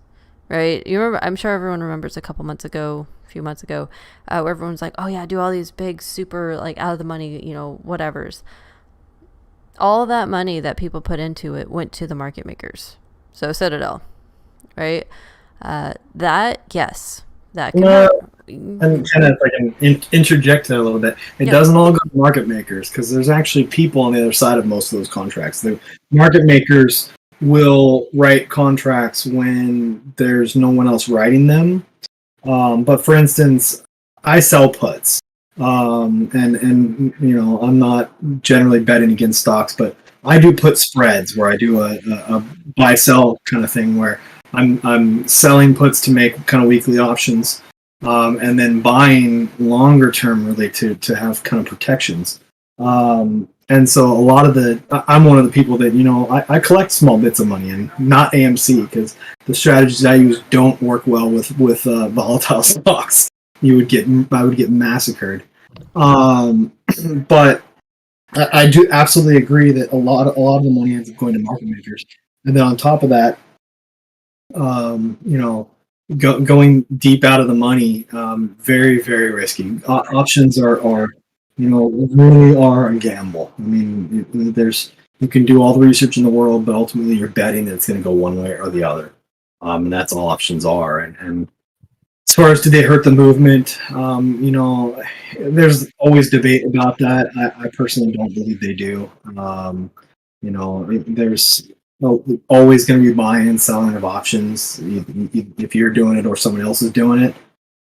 right? You remember, I'm sure everyone remembers a few months ago, where everyone's like, oh yeah, do all these big, super, like, out of the money, whatevers. All that money that people put into it went to the market makers. So Citadel, right? Yes, that can happen. And kind of, if I can interject there a little bit, it doesn't all go to market makers, because there's actually people on the other side of most of those contracts. The market makers will write contracts when there's no one else writing them. But for instance, I sell puts, and I'm not generally betting against stocks, but I do put spreads where I do a buy sell kind of thing where I'm selling puts to make kind of weekly options, and then buying longer term really to have kind of protections. And so a lot of I'm one of the people that, I collect small bits of money and not AMC, because the strategies I use don't work well with volatile stocks. I would get massacred. But I do absolutely agree that a lot of the money ends up going to market makers, and then on top of that, going deep out of the money, very, very risky. Options are really are a gamble. I mean, you can do all the research in the world, but ultimately you're betting that it's going to go one way or the other, and that's all options are. And as far as do they hurt the movement, there's always debate about that. I personally don't believe they do. There's always going to be buying and selling of options if you're doing it or someone else is doing it.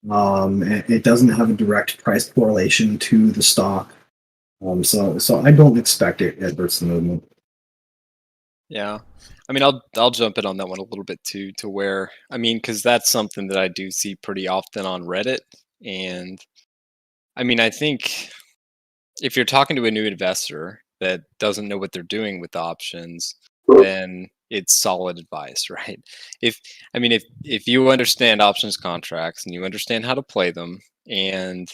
It doesn't have a direct price correlation to the stock. So I don't expect it hurts the movement. Yeah. I mean, I'll jump in on that one a little bit too, to where, I mean, because that's something that I do see pretty often on Reddit. And I mean, I think if you're talking to a new investor that doesn't know what they're doing with options, then it's solid advice, right? If you understand options contracts and you understand how to play them, and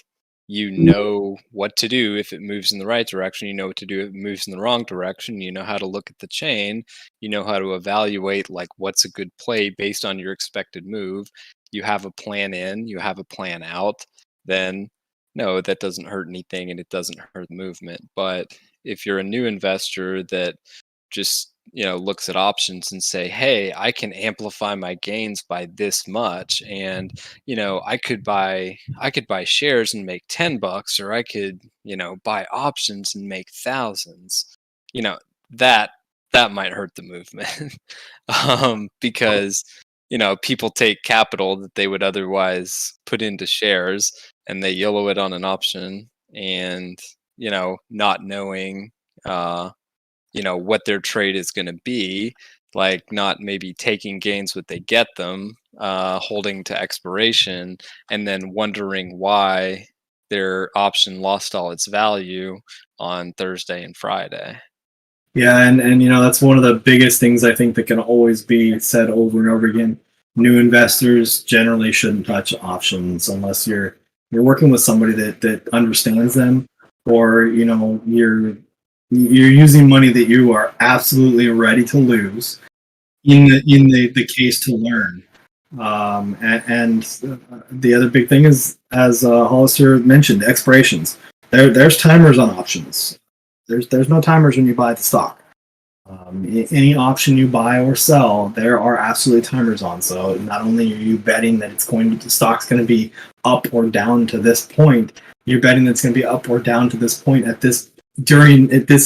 you know what to do if it moves in the right direction, you know what to do if it moves in the wrong direction, you know how to look at the chain, you know how to evaluate like what's a good play based on your expected move, you have a plan in, you have a plan out, then no, that doesn't hurt anything and it doesn't hurt the movement. But if you're a new investor that just looks at options and say, hey, I can amplify my gains by this much, and I could buy shares and make $10, or I could buy options and make thousands, you know that that might hurt the movement. Because people take capital that they would otherwise put into shares and they yellow it on an option, and not knowing what their trade is going to be, like not maybe taking gains when they get them, holding to expiration, and then wondering why their option lost all its value on Thursday and Friday. Yeah, and that's one of the biggest things I think that can always be said over and over again. New investors generally shouldn't touch options unless you're working with somebody that understands them, or you're using money that you are absolutely ready to lose in the case to learn. And the other big thing is, as Hollister mentioned, expirations. There's timers on options. There's no timers when you buy the stock. Any option you buy or sell, there are absolutely timers on. So not only are you betting that the stock's going to be up or down to this point, you're betting that it's going to be up or down to this point at this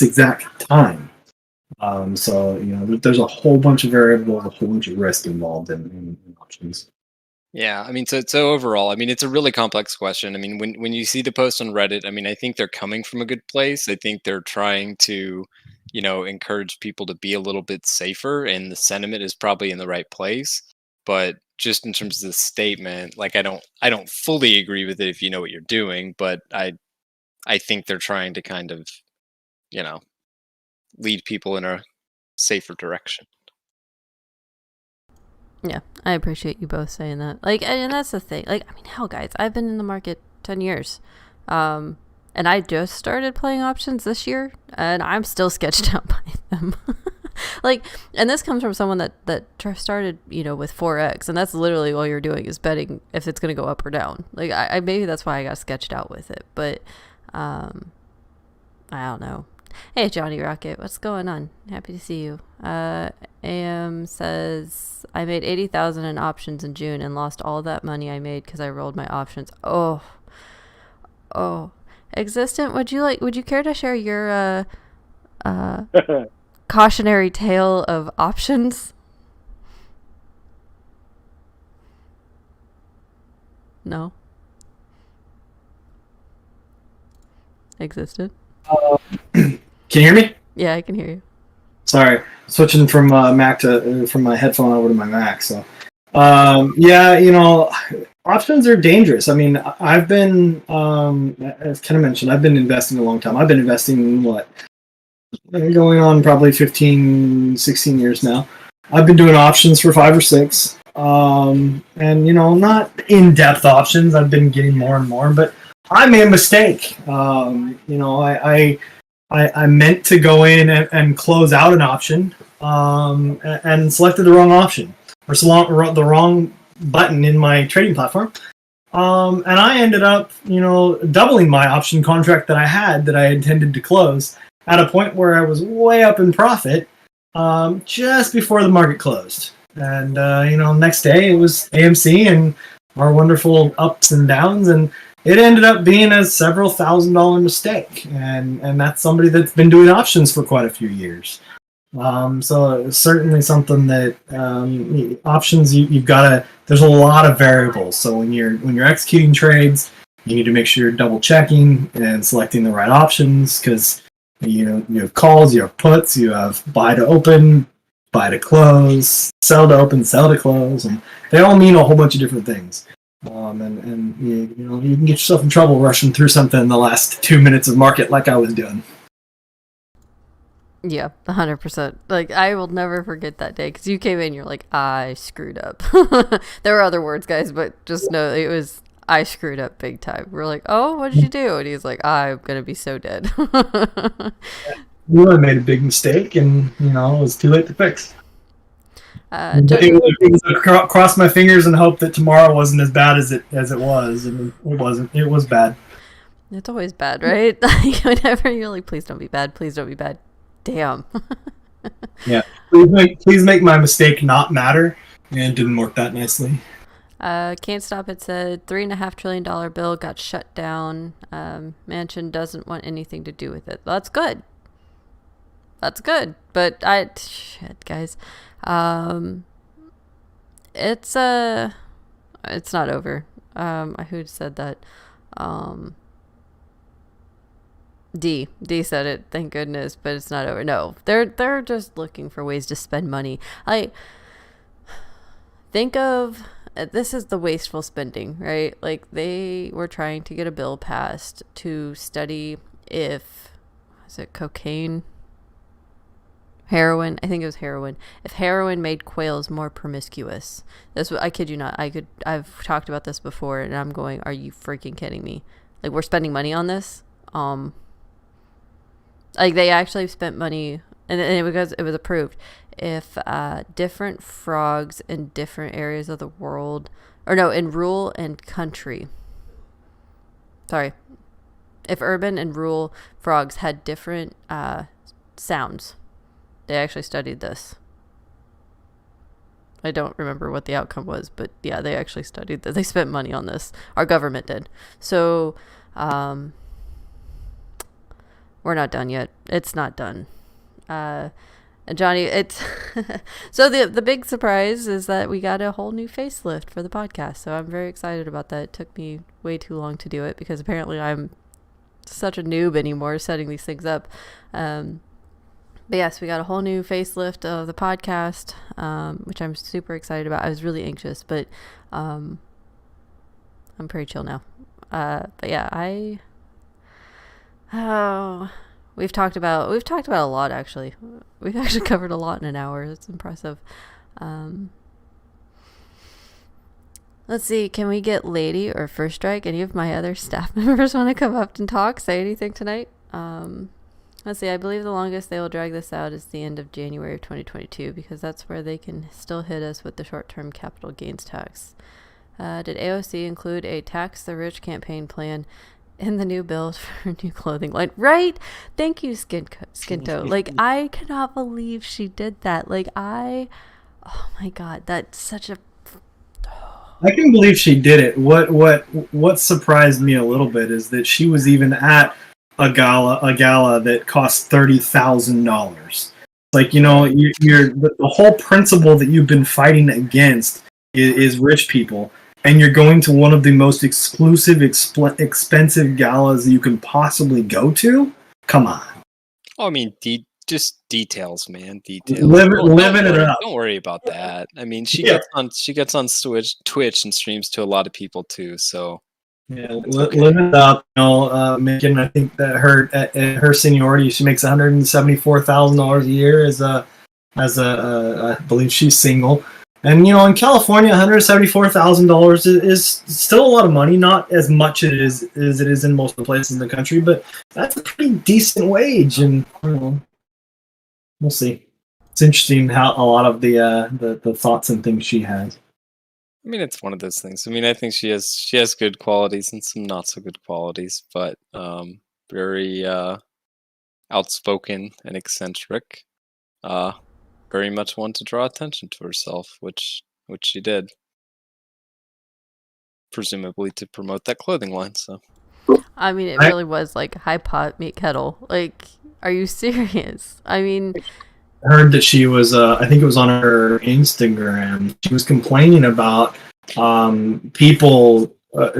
exact time. So there's a whole bunch of variables, a whole bunch of risk involved in options. Yeah, I mean, so overall, I mean, it's a really complex question. I mean, when you see the post on Reddit, I mean, I think they're coming from a good place. I think they're trying to, encourage people to be a little bit safer, and the sentiment is probably in the right place. But just in terms of the statement, like I don't fully agree with it if you know what you're doing, but I think they're trying to kind of, lead people in a safer direction. Yeah, I appreciate you both saying that. Like, and that's the thing. Like, I mean, hell, guys, I've been in the market 10 years. And I just started playing options this year, and I'm still sketched out by them. Like, and this comes from someone that started, with Forex, and that's literally all you're doing is betting if it's going to go up or down. Like, I maybe that's why I got sketched out with it, but I don't know. Hey, Johnny Rocket, what's going on? Happy to see you. AM says, I made 80,000 in options in June and lost all that money I made because I rolled my options. Oh. Existent, would you care to share your cautionary tale of options? No. Existent. Can you hear me? Yeah, I can hear you. Sorry, switching from Mac to from my headphone over to my Mac. So, yeah, options are dangerous. I mean, I've been, as Kenna mentioned, I've been investing a long time. I've been investing going on probably 15, 16 years now. I've been doing options for 5 or 6. And not in-depth options. I've been getting more and more, but I made a mistake. I meant to go in and close out an option, and selected the wrong option or the wrong button in my trading platform. And I ended up, doubling my option contract that I intended to close at a point where I was way up in profit, just before the market closed. And, next day it was AMC and our wonderful ups and downs, and it ended up being a several $1,000 mistake. And that's somebody that's been doing options for quite a few years. So it's certainly something that, options, you've got to, there's a lot of variables. So when you're executing trades, you need to make sure you're double checking and selecting the right options, because you have calls, you have puts, you have buy to open, buy to close, sell to open, sell to close, and they all mean a whole bunch of different things. And you can get yourself in trouble rushing through something in the last 2 minutes of market like I was doing. Yeah, 100%. Like, I will never forget that day, because you came in, you're like, I screwed up. There were other words, guys, but just know it was, I screwed up big time. We're like, oh, what did you do? And he's like, I'm gonna be so dead. I made a big mistake, and it was too late to fix. It was cross my fingers and hope that tomorrow wasn't as bad as it was. I mean, it wasn't. It was bad. It's always bad, right? Whenever you're like, please don't be bad. Please don't be bad. Damn. Yeah. Please make my mistake not matter. And it didn't work that nicely. Can't Stop It said $3.5 trillion bill got shut down. Manchin doesn't want anything to do with it. Well, that's good. That's good. But shit, guys. It's not over. Who said that? D said it, thank goodness, but it's not over. No, they're just looking for ways to spend money. I think of this is the wasteful spending, right? Like, they were trying to get a bill passed to study if cocaine, heroin. I think it was heroin. If heroin made quails more promiscuous. I kid you not. I've talked about this before, and I'm going, are you freaking kidding me? Like, we're spending money on this? Like, they actually spent money, and because it was approved, if different frogs in different areas of the world, in rural and country, if urban and rural frogs had different sounds, they actually studied this. I don't remember what the outcome was, but yeah, they actually studied that. They spent money on this. Our government did. So, we're not done yet. It's not done. Johnny, it's so the big surprise is that we got a whole new facelift for the podcast. So I'm very excited about that. It took me way too long to do it because apparently I'm such a noob anymore setting these things up. But yes, we got a whole new facelift of the podcast, which I'm super excited about. I was really anxious, but I'm pretty chill now. But yeah, we've talked about a lot, actually. We've actually covered a lot in an hour. It's impressive. Let's see. Can we get Lady or First Strike? Any of my other staff members want to come up and talk? Say anything tonight? Let's see. I believe the longest they will drag this out is the end of January of 2022 because that's where they can still hit us with the short-term capital gains tax. Did AOC include a tax the rich campaign plan in the new bill for new clothing line? Right? Thank you, Skinto. Like, I cannot believe she did that. Like, oh my God, that's such a... I can believe she did it. What surprised me a little bit is that she was even at a gala that cost $30,000. Like, you're the whole principle that you've been fighting against is rich people. And you're going to one of the most exclusive, expensive galas you can possibly go to? Come on. Oh, I mean, just details, man. Details. Living it up. Don't worry about that. I mean, she Yeah. gets on Twitch and streams to a lot of people too. So Yeah, okay. living it up. Making, I think that her seniority, she makes $174,000 a year as a I believe she's single. And in California, $174,000 is still a lot of money. Not as much as it is in most of the places in the country, but that's a pretty decent wage. And we'll see. It's interesting how a lot of the thoughts and things she has. I mean, it's one of those things. I mean, I think she has good qualities and some not so good qualities, but very outspoken and eccentric. Very much one to draw attention to herself, which she did, presumably to promote that clothing line. So, I mean, it really was like high pot meet kettle. Like, are you serious? I mean, I heard that she was, I think it was on her Instagram. She was complaining about people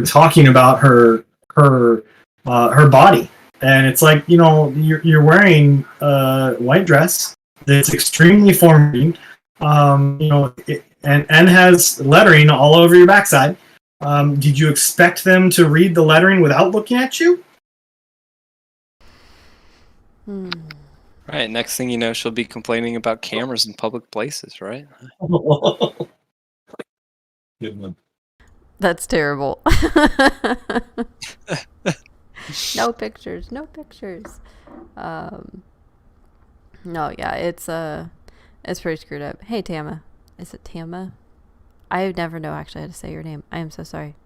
talking about her body, and it's like you're wearing a white dress that's extremely form-fitting, and has lettering all over your backside. Did you expect them to read the lettering without looking at you? right. Next thing you know, she'll be complaining about cameras in public places, right? Good one. that's terrible. No pictures. No, yeah, it's pretty screwed up. Hey, Tama. Is it Tama? I never know actually how to say your name. I am so sorry.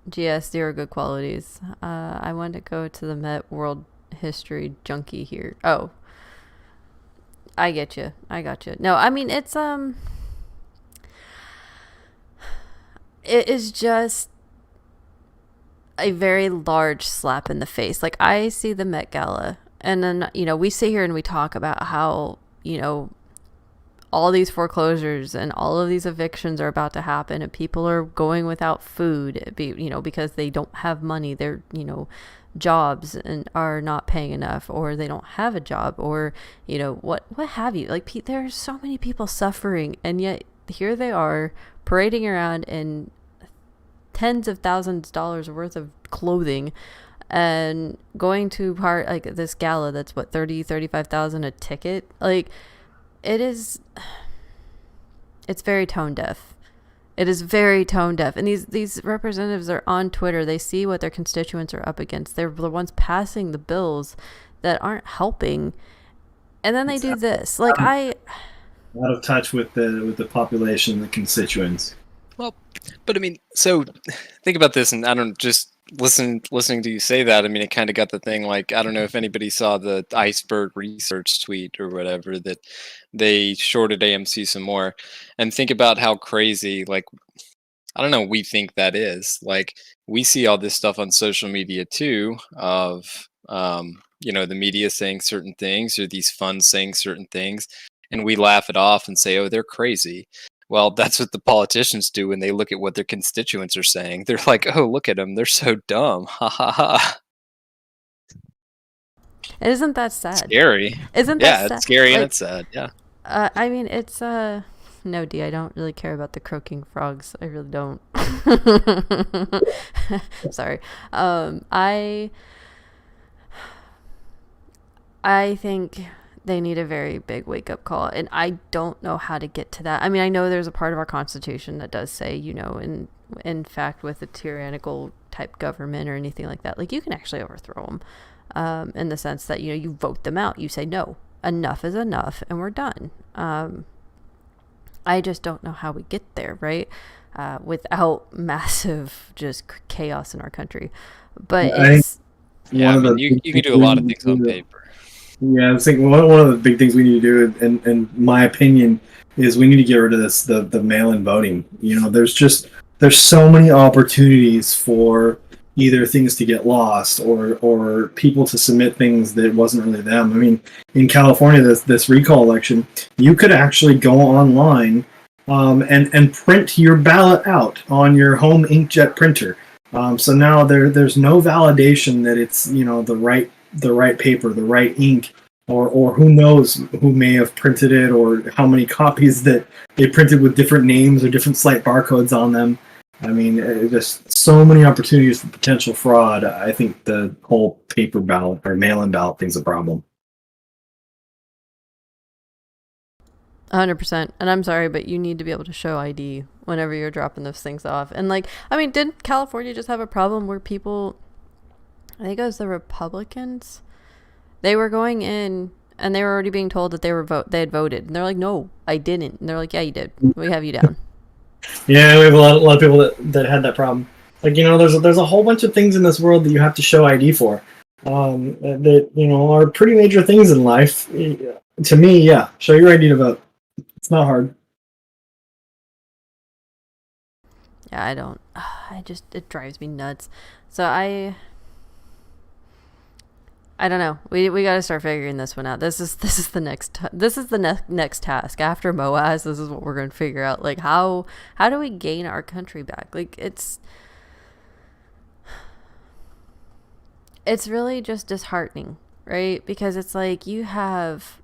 GS, zero good qualities. I wanted to go to the Met World History Junkie here. Oh, I get you. I got you. No, I mean, it is just a very large slap in the face. Like, I see the Met Gala, and then, we sit here and we talk about how, all these foreclosures and all of these evictions are about to happen, and people are going without food, because they don't have money. Their, jobs and are not paying enough, or they don't have a job, or, what have you. Like, there are so many people suffering, and yet here they are parading around in tens of thousands of dollars worth of clothing and going to this gala that's what, 35,000 a ticket. Like, it's very tone deaf. It is very tone deaf. And these representatives are on Twitter. They see what their constituents are up against. They're the ones passing the bills that aren't helping. And then they do this. Like, out of touch with the population, the constituents. Well, but I mean, so think about this, and I don't just listening to you say that. I mean, it kind of got the thing. Like, I don't know if anybody saw the Iceberg Research tweet or whatever that they shorted AMC some more, and think about how crazy. Like, I don't know. We think that is like we see all this stuff on social media too. Of the media saying certain things, or these funds saying certain things, and we laugh it off and say, "Oh, they're crazy." Well, that's what the politicians do when they look at what their constituents are saying. They're like, "Oh, look at them. They're so dumb." Ha ha ha. Isn't that sad? Scary. Isn't that sad? Yeah, it's scary, and it's sad. Yeah. I mean, it's no, D, I don't really care about the croaking frogs. I really don't. Sorry. I think they need a very big wake-up call, and I don't know how to get to that. I mean, I know there's a part of our Constitution that does say, in fact, with a tyrannical type government or anything like that, like, you can actually overthrow them, in the sense that, you vote them out. You say, no, enough is enough, and we're done. I just don't know how we get there, right? Without massive just chaos in our country. But you can do a lot of things on paper. Yeah, I was thinking one of the big things we need to do, in my opinion, is we need to get rid of the mail-in voting. There's so many opportunities for either things to get lost or people to submit things that wasn't really them. I mean, in California, this recall election, you could actually go online and print your ballot out on your home inkjet printer. So now there's no validation that it's the right paper, the right ink, or who knows who may have printed it, or how many copies that they printed with different names or different slight barcodes on them. I mean, just so many opportunities for potential fraud. I think the whole paper ballot or mail-in ballot thing's a problem. 100%. And I'm sorry, but you need to be able to show ID whenever you're dropping those things off. And like, I mean, didn't California just have a problem where people, I think it was the Republicans, they were going in and they were already being told that they had voted, and they're like, no, I didn't. And they're like, yeah, you did. We have you down. Yeah, we have a lot of people that had that problem. Like, there's a whole bunch of things in this world that you have to show ID for. That are pretty major things in life. To me, yeah, show your ID to vote. It's not hard. Yeah, it drives me nuts. So I don't know. We got to start figuring this one out. This is the next task after MOAS. This is what we're going to figure out. Like, how do we gain our country back? Like, it's really just disheartening, right? Because it's like you have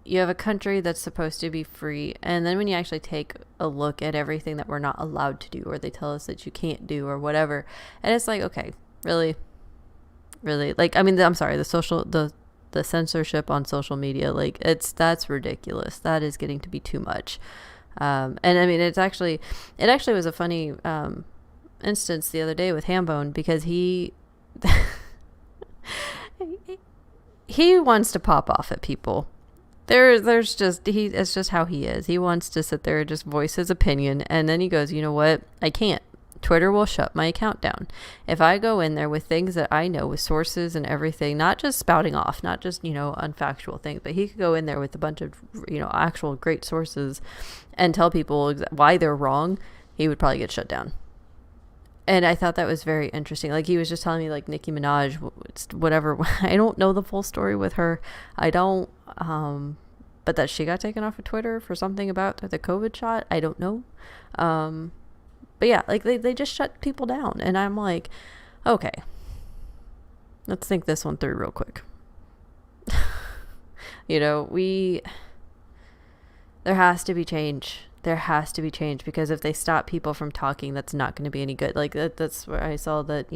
a country that's supposed to be free, and then when you actually take a look at everything that we're not allowed to do, or they tell us that you can't do, or whatever, and it's like, okay, really, like, I mean, I'm sorry, the censorship on social media, like, that's ridiculous. That is getting to be too much. And I mean, it actually was a funny instance the other day with Hambone, because he wants to pop off at people. It's just how he is. He wants to sit there and just voice his opinion, and then he goes, you know what? I can't. Twitter will shut my account down. If I go in there with things that I know, with sources and everything, not just spouting off, not just, unfactual things, but he could go in there with a bunch of, actual great sources and tell people why they're wrong, he would probably get shut down. And I thought that was very interesting. Like, he was just telling me, like, Nicki Minaj, whatever. I don't know the full story with her. I don't, but that she got taken off of Twitter for something about the COVID shot. I don't know. But yeah, like, they just shut people down. And I'm like, okay, let's think this one through real quick. There has to be change. There has to be change, because if they stop people from talking, that's not going to be any good. Like, that's where I saw that,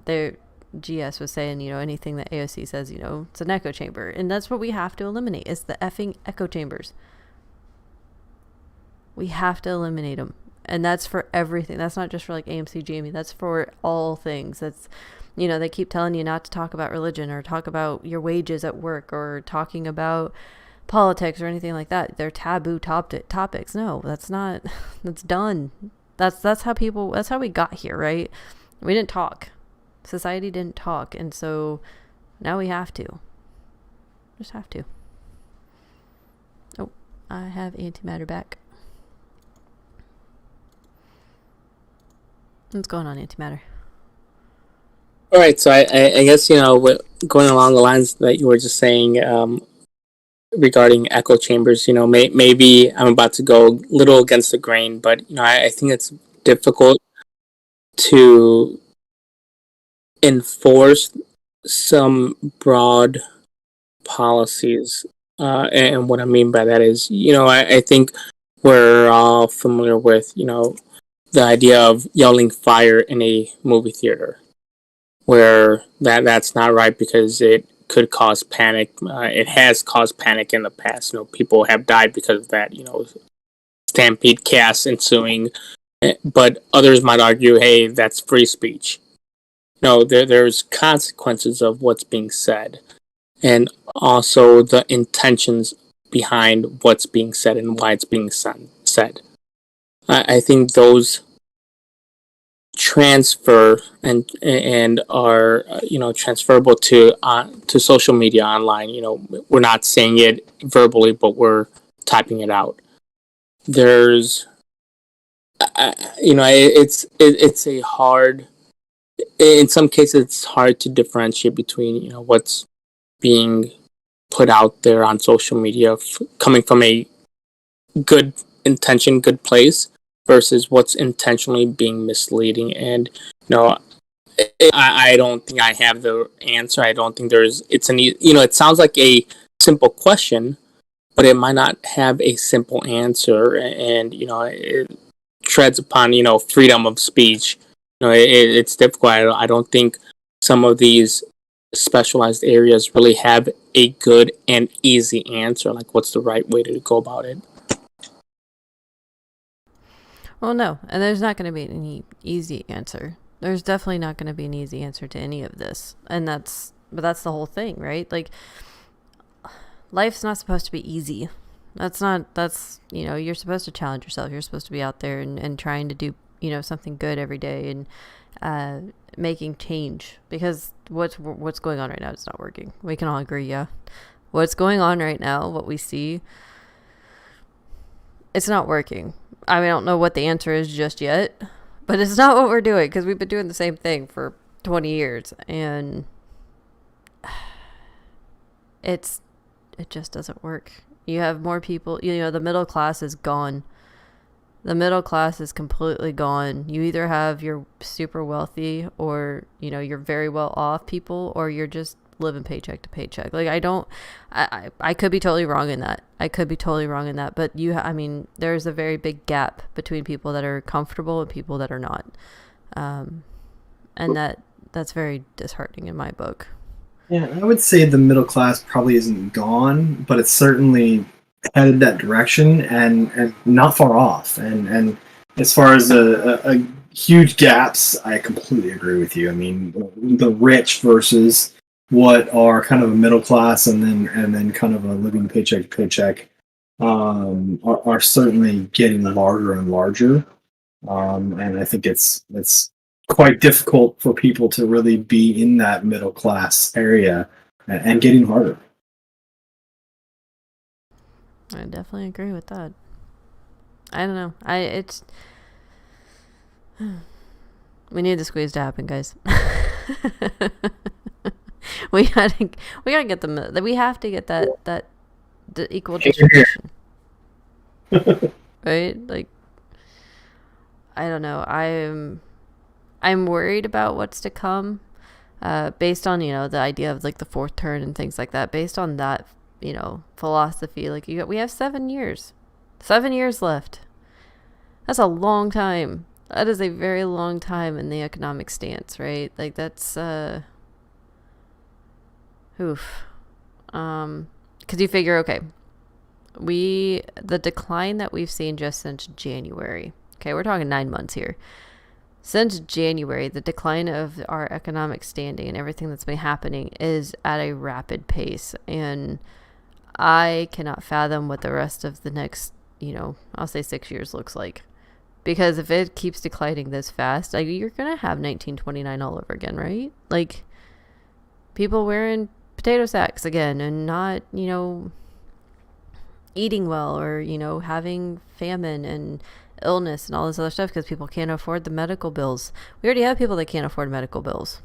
their GS was saying, anything that AOC says, it's an echo chamber. And that's what we have to eliminate, is the effing echo chambers. We have to eliminate them. And that's for everything. That's not just for, like, AMC GME. That's for all things. That's, they keep telling you not to talk about religion, or talk about your wages at work, or talking about politics or anything like that. They're taboo topics. No, that's not. That's done. That's how we got here, right? We didn't talk. Society didn't talk, and so now we have to. Just have to. Oh, I have antimatter back. What's going on, antimatter? All right, so I guess, going along the lines that you were just saying, regarding echo chambers, maybe I'm about to go a little against the grain, but I think it's difficult to enforce some broad policies, and what I mean by that is, I think we're all familiar with, the idea of yelling fire in a movie theater, where that's not right, because it could cause panic. It has caused panic in the past. People have died because of that. Stampede chaos ensuing. But others might argue, hey, that's free speech. No, there's consequences of what's being said, and also the intentions behind what's being said and why it's being said. I think those transfer and are transferable to social media online. We're not saying it verbally, but we're typing it out. There's it's a hard, in some cases it's hard to differentiate between what's being put out there on social media coming from a good intention, good place, versus what's intentionally being misleading. And I don't think I have the answer. I don't think it sounds like a simple question, but it might not have a simple answer. And, it treads upon, freedom of speech. It's difficult. I don't think some of these specialized areas really have a good and easy answer. Like, what's the right way to go about it? Well, no, and there's not going to be any easy answer. There's definitely not going to be an easy answer to any of this, but that's the whole thing, right? Like, life's not supposed to be easy. You're supposed to challenge yourself. You're supposed to be out there and trying to do, something good every day and making change, because what's going on right now is not working. We can all agree, yeah. What's going on right now, what we see, it's not working. I mean, I don't know what the answer is just yet, but it's not what we're doing, because we've been doing the same thing for 20 years, and it just doesn't work. You have more people, the middle class is gone. The middle class is completely gone. You either have your super wealthy, or, you're very well off people, or you're just living paycheck to paycheck. Like, I could be totally wrong in that. But there's a very big gap between people that are comfortable and people that are not. And that's very disheartening in my book. Yeah, I would say the middle class probably isn't gone, but it's certainly headed that direction and not far off. And as far as a huge gaps, I completely agree with you. I mean, the rich versus what are kind of a middle class and then kind of a living paycheck to paycheck are certainly getting larger and larger. And I think it's quite difficult for people to really be in that middle class area and getting harder. I definitely agree with that. I don't know. We need the squeeze to happen, guys. we gotta get them. We have to get that the equal distribution, right? Like, I don't know. I'm worried about what's to come, based on the idea of like the fourth turn and things like that. Based on that philosophy, like we have 7 years left. That's a long time. That is a very long time in the economic stance, right? Like, that's because you figure, okay, the decline that we've seen just since January, okay, we're talking 9 months here. Since January, the decline of our economic standing and everything that's been happening is at a rapid pace, and I cannot fathom what the rest of the next, I'll say 6 years looks like. Because if it keeps declining this fast, like, you're going to have 1929 all over again, right? Like, people wearing potato sacks again and not, eating well, or, having famine and illness and all this other stuff because people can't afford the medical bills. We already have people that can't afford medical bills.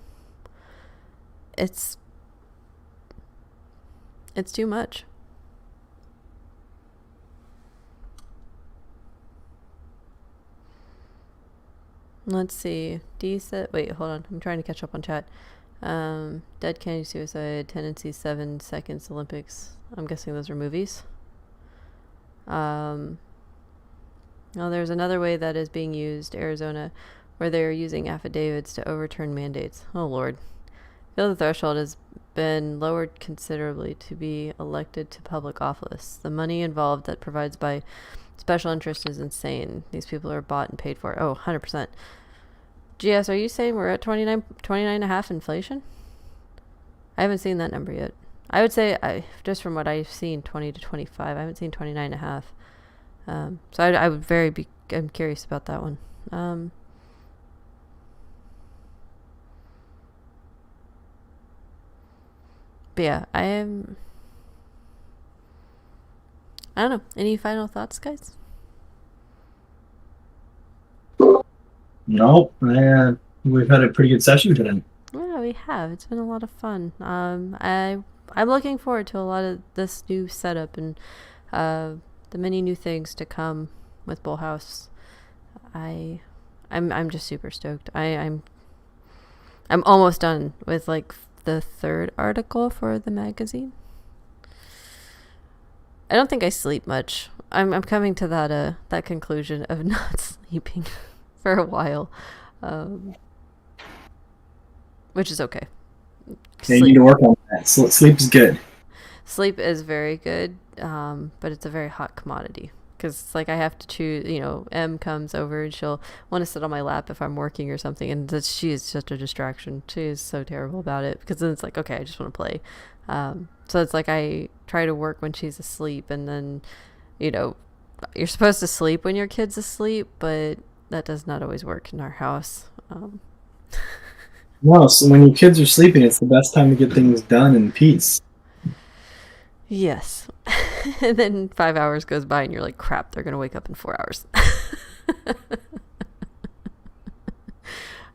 It's too much. Let's see. Wait, hold on. I'm trying to catch up on chat. Dead Kennedy suicide, tendency 7 seconds Olympics. I'm guessing those are movies. Well, there's another way that is being used, Arizona, where they're using affidavits to overturn mandates. Oh, Lord. I feel the threshold has been lowered considerably to be elected to public office. The money involved that provides by special interest is insane. These people are bought and paid for. Oh, 100%. GS, are you saying we're at 29.5 inflation? I haven't seen that number yet. I would say, just from what I've seen, 20 to 25. I haven't seen 29.5. So I'm curious about that one. But yeah, I don't know. Any final thoughts, guys? No, we've had a pretty good session today. Yeah, we have. It's been a lot of fun. I'm looking forward to a lot of this new setup and the many new things to come with BullHouse. I'm just super stoked. I'm I'm almost done with like the third article for the magazine. I don't think I sleep much. I'm coming to that conclusion of not sleeping for a while, which is okay. Yeah, you need to work on that. Sleep is good. Sleep is very good, but it's a very hot commodity. Because it's like I have to choose, M comes over and she'll want to sit on my lap if I'm working or something. And she is such a distraction. She is so terrible about it. Because then it's like, okay, I just want to play. So it's like I try to work when she's asleep. And then, you're supposed to sleep when your kid's asleep. But that does not always work in our house. No, so when your kids are sleeping, it's the best time to get things done in peace. Yes. And then 5 hours goes by and you're like, crap, they're going to wake up in 4 hours.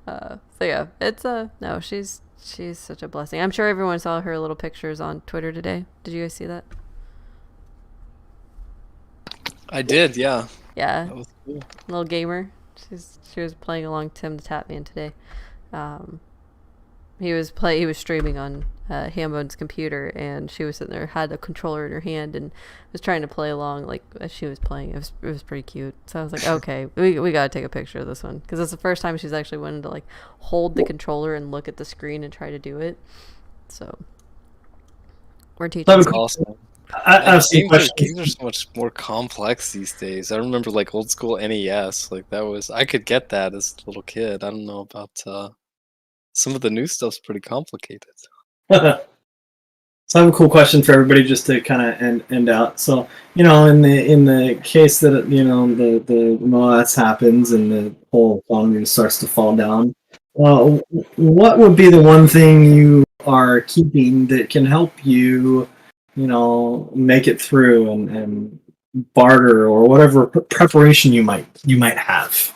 So yeah, it's no, she's such a blessing. I'm sure everyone saw her little pictures on Twitter today. Did you guys see that? I did, yeah. Yeah. That was cool. Little gamer. She was playing along Tim the Tatman today. He was streaming on Hambone's computer, and she was sitting there, had a controller in her hand, and was trying to play along like as she was playing. It was pretty cute. So I was like, okay, we gotta take a picture of this one, because it's the first time she's actually wanted to like hold the controller and look at the screen and try to do it. So we're teaching. That's awesome. Games are so much more complex these days. I remember like old school NES, like I could get that as a little kid. I don't know about some of the new stuff's pretty complicated. So I have a cool question for everybody just to kind of end out. So, in the case that, the MOAS happens and the whole economy starts to fall down, what would be the one thing you are keeping that can help you, make it through and barter or whatever preparation you might have?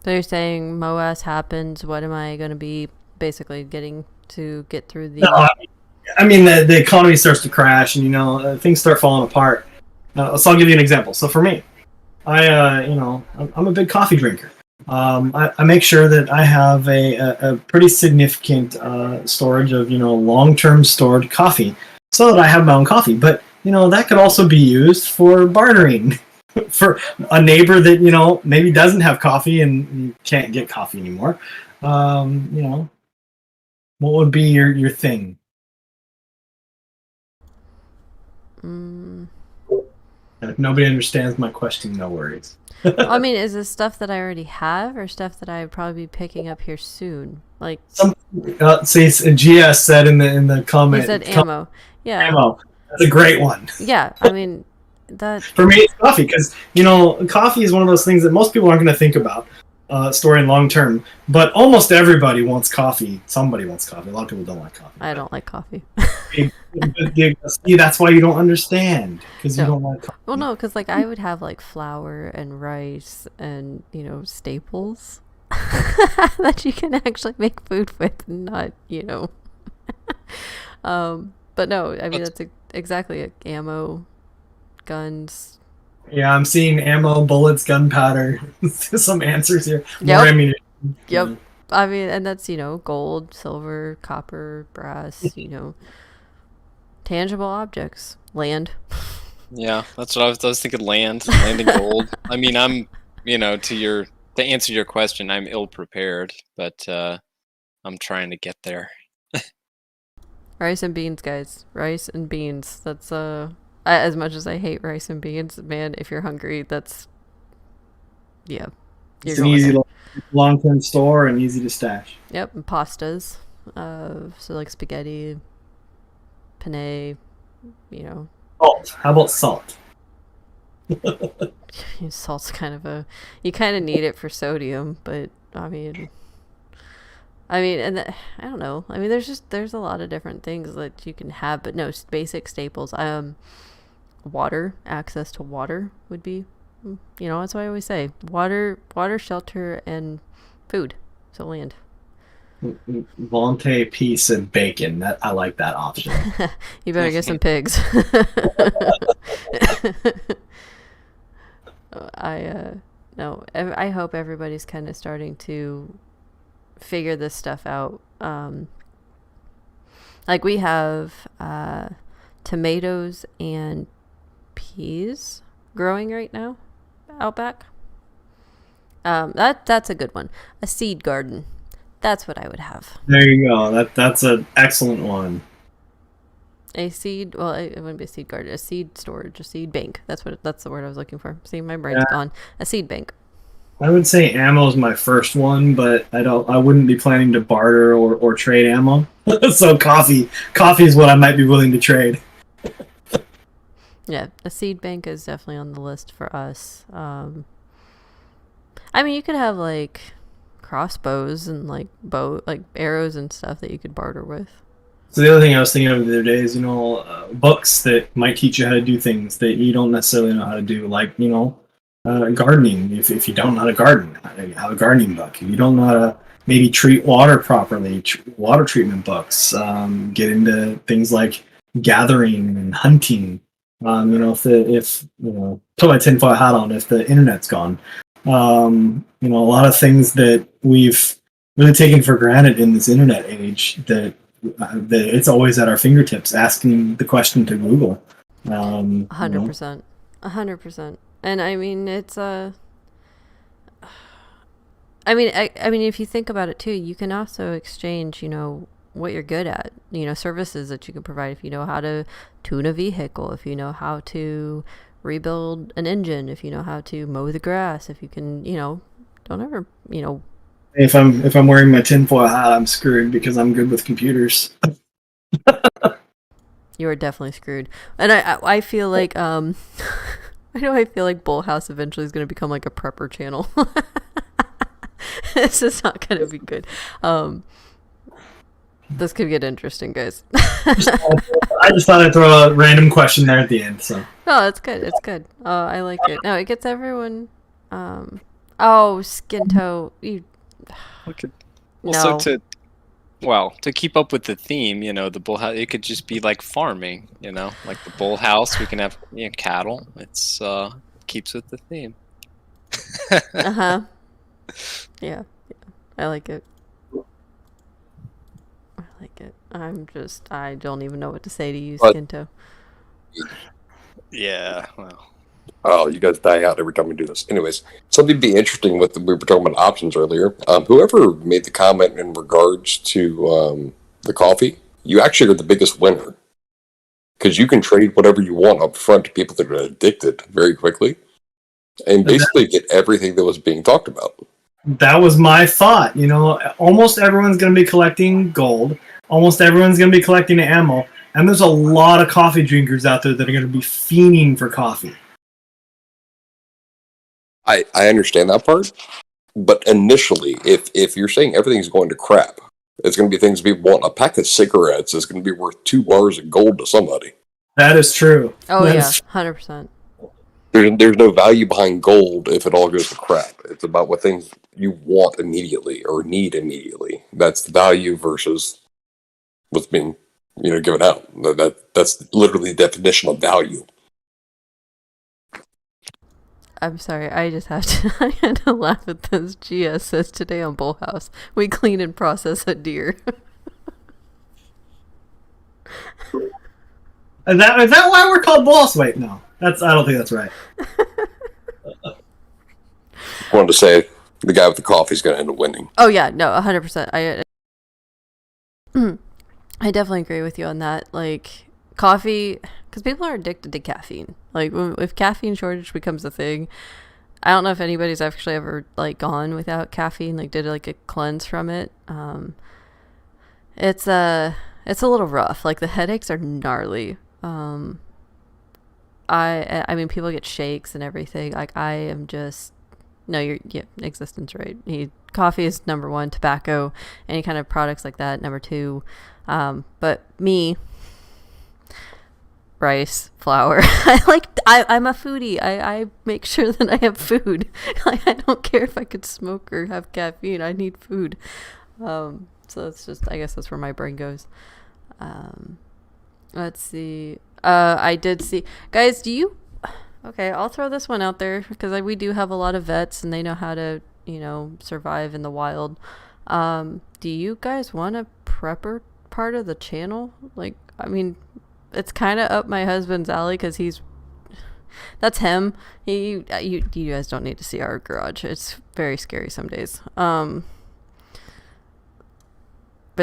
So you're saying MOAS happens, what am I going to be basically getting to get through the... No, I mean, the economy starts to crash and, things start falling apart. So I'll give you an example. So for me, I'm a big coffee drinker. I make sure that I have a pretty significant storage of, long-term stored coffee so that I have my own coffee. But, that could also be used for bartering. For a neighbor that maybe doesn't have coffee and you can't get coffee anymore, what would be your thing? If nobody understands my question, no worries. I mean, is this stuff that I already have or stuff that I would probably be picking up here soon? Like see, GS said in the comment. He said ammo. Yeah, ammo. That's a great one. Yeah, I mean. That for me, it's coffee, because coffee is one of those things that most people aren't going to think about storing long term. But almost everybody wants coffee. Somebody wants coffee. A lot of people don't like coffee. I don't like coffee. See, that's why you don't understand, because you don't like coffee. Well, no, because like I would have like flour and rice and staples that you can actually make food with, not But no, I mean that's exactly like ammo. Guns. Yeah, I'm seeing ammo, bullets, gunpowder. Some answers here. Yep. More ammunition. Yep. I mean, and that's gold, silver, copper, brass. Tangible objects, land. Yeah, that's what I was thinking. Land and gold. I mean, I'm to answer your question, I'm ill prepared, but I'm trying to get there. Rice and beans, guys. Rice and beans. That's as much as I hate rice and beans, man, if you're hungry, that's... Yeah. It's an easy long-term store and easy to stash. Yep, and pastas. So like spaghetti, penne, Salt. How about salt? Salt's kind of you kind of need it for sodium, but I mean, and I don't know. I mean, there's a lot of different things that you can have, but no, basic staples. Water, access to water would be, that's what I always say. Water, shelter, and food. So land. Volonté, peace, and bacon. I like that option. You better get some pigs. I hope everybody's kind of starting to figure this stuff out. Like we have tomatoes and peas growing right now out back. That's a good one. A seed garden. That's what I would have. There you go. That's an excellent one. A seed. Well, it wouldn't be a seed garden. A seed storage. A seed bank. That's the word I was looking for. See, my brain's gone. A seed bank. I would say ammo is my first one, but I wouldn't be planning to barter or trade ammo. So coffee is what I might be willing to trade. Yeah, a seed bank is definitely on the list for us. I mean, you could have like crossbows and like arrows and stuff that you could barter with. So the other thing I was thinking of the other day is, books that might teach you how to do things that you don't necessarily know how to do, like, gardening. If you don't know how to garden, have a gardening book. If you don't know how to maybe treat water properly, water treatment books. Get into things like gathering and hunting. If put my tinfoil hat on, if the internet's gone. A lot of things that we've really taken for granted in this internet age that it's always at our fingertips, asking the question to Google. 100%. 100%. And I mean, it's I mean, if you think about it too, you can also exchange, what you're good at, services that you can provide. If you know how to tune a vehicle, if you know how to rebuild an engine, if you know how to mow the grass, if you can, don't ever, If I'm wearing my tinfoil hat, I'm screwed because I'm good with computers. You are definitely screwed. And I feel like I feel like BullHouse eventually is going to become like a prepper channel. This is not going to be good. This could get interesting, guys. I just thought I'd throw a random question there at the end. So no, it's good. It's good. I like it. No, it gets everyone. Skin toe. You. Okay. No. To keep up with the theme, the BullHouse, it could just be like farming, like the BullHouse. We can have cattle. It's keeps with the theme. Yeah, I like it. I don't even know what to say to you, Skin toe. Yeah, well. Oh, you guys die out every time we do this. Anyways, something to be interesting with, we were talking about options earlier. Whoever made the comment in regards to the coffee, you actually are the biggest winner. Because you can trade whatever you want up front to people that are addicted very quickly. And basically get everything that was being talked about. That was my thought. Almost everyone's going to be collecting gold. Almost everyone's going to be collecting ammo. And there's a lot of coffee drinkers out there that are going to be fiending for coffee. I understand that part, but initially, if you're saying everything's going to crap, it's going to be things people want. A pack of cigarettes is going to be worth 2 bars of gold to somebody. That is true. Oh, yeah, 100%. There's no value behind gold if it all goes to crap. It's about what things you want immediately or need immediately. That's the value versus what's being given out. That's literally the definition of value. I'm sorry, I had to laugh at this. GS says today on BullHouse, we clean and process a deer. Is that why we're called Bulls? Wait, no. I don't think that's right. I wanted to say the guy with the coffee is going to end up winning. Oh yeah, no, 100%. I definitely agree with you on that. Like coffee, because people are addicted to caffeine. Like if caffeine shortage becomes a thing, I don't know if anybody's actually ever like gone without caffeine, like did like a cleanse from it. It's a little rough. Like the headaches are gnarly. I mean, people get shakes and everything. Like I am just existence right. Coffee is number one. Tobacco, any kind of products like that, number two. But me, rice, flour. I'm a foodie. I make sure that I have food. Like I don't care if I could smoke or have caffeine. I need food. So it's just, I guess that's where my brain goes. Let's see. I did see, guys. Okay, I'll throw this one out there because we do have a lot of vets and they know how to, survive in the wild. Do you guys want a prepper part of the channel? Like, I mean, it's kind of up my husband's alley because that's him. You guys don't need to see our garage. It's very scary some days. But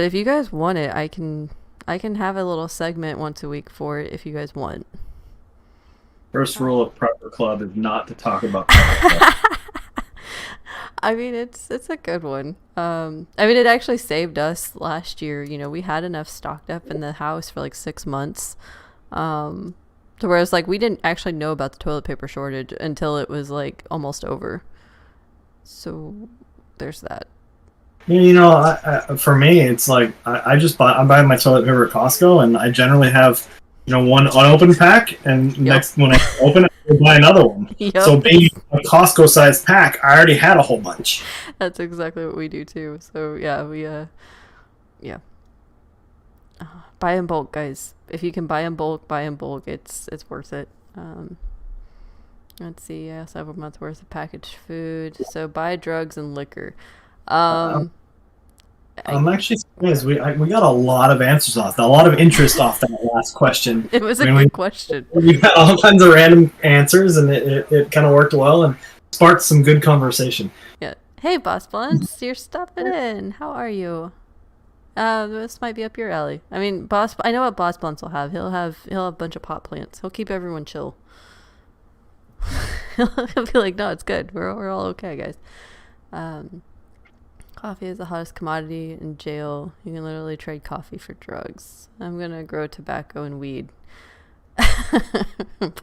if you guys want it, I can have a little segment once a week for it if you guys want. First rule of Prepper Club is not to talk about Prepper Club. I mean, it's a good one. I mean, it actually saved us last year. You know, we had enough stocked up in the house for like 6 months. To where it's like we didn't actually know about the toilet paper shortage until it was like almost over. So there's that. You know, for me, it's like I'm buying my toilet paper at Costco, and I generally have, one unopened pack, and next when I open it, I buy another one. Yep. So being a Costco-sized pack, I already had a whole bunch. That's exactly what we do too. So yeah, buy in bulk, guys. If you can buy in bulk, buy in bulk. It's worth it. Let's see. I also have a month worth of packaged food. So buy drugs and liquor. I'm actually surprised. We got a lot of answers off that, a lot of interest off that last question. It was a good question. We got all kinds of random answers, and it kind of worked well and sparked some good conversation. Yeah. Hey, Boss Blunts, you're stopping in. How are you? This might be up your alley. I mean, I know what Boss Blunts will have. He'll have a bunch of pot plants. He'll keep everyone chill. He'll be like, no, it's good. We're all okay, guys. Coffee is the hottest commodity in jail. You can literally trade coffee for drugs. I'm gonna grow tobacco and weed.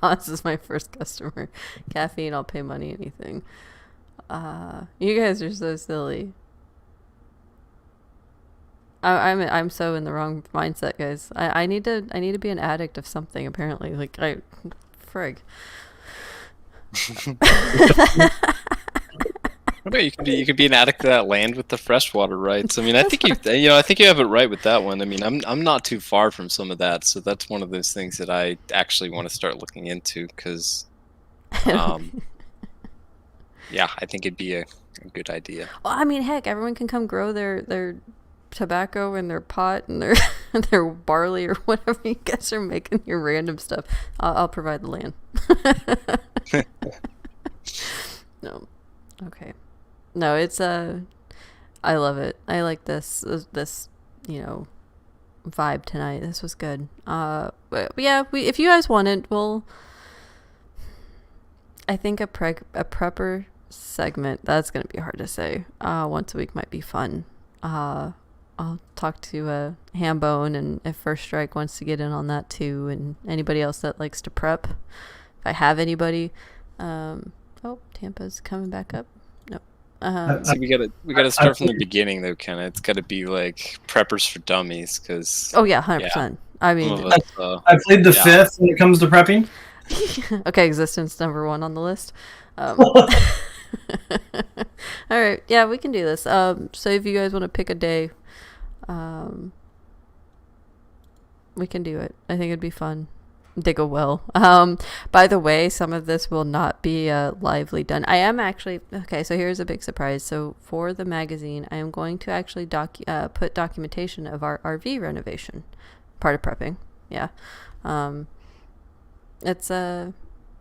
Boss is my first customer. Caffeine, I'll pay money, anything. You guys are so silly. I'm so in the wrong mindset, guys. I need to be an addict of something, apparently. Like, frig. You could be an addict to that land with the freshwater rights. I mean, I think you have it right with that one. I mean, I'm not too far from some of that, so that's one of those things that I actually want to start looking into because, yeah, I think it'd be a good idea. Well, I mean, heck, everyone can come grow their tobacco and their pot and their barley or whatever you guys are making your random stuff. I'll provide the land. No, okay. No, it's I love it. I like this vibe tonight. This was good. But yeah, if you guys want it, I think a prepper segment, that's gonna be hard to say. Once a week might be fun. I'll talk to Hambone, and if First Strike wants to get in on that too, and anybody else that likes to prep. If I have anybody. Tampa's coming back up. Nope. So we gotta start from the beginning though, Kenna. It's gotta be like preppers for dummies, because 100%. I mean, I played the fifth when it comes to prepping. Okay, existence number 1 on the list. All right, yeah, we can do this. So if you guys want to pick a day, we can do it. I think it'd be fun. Dig a well. By the way, some of this will not be lively done. I am actually so here's a big surprise. So for the magazine, I am going to actually put documentation of our RV renovation, part of prepping. Yeah. It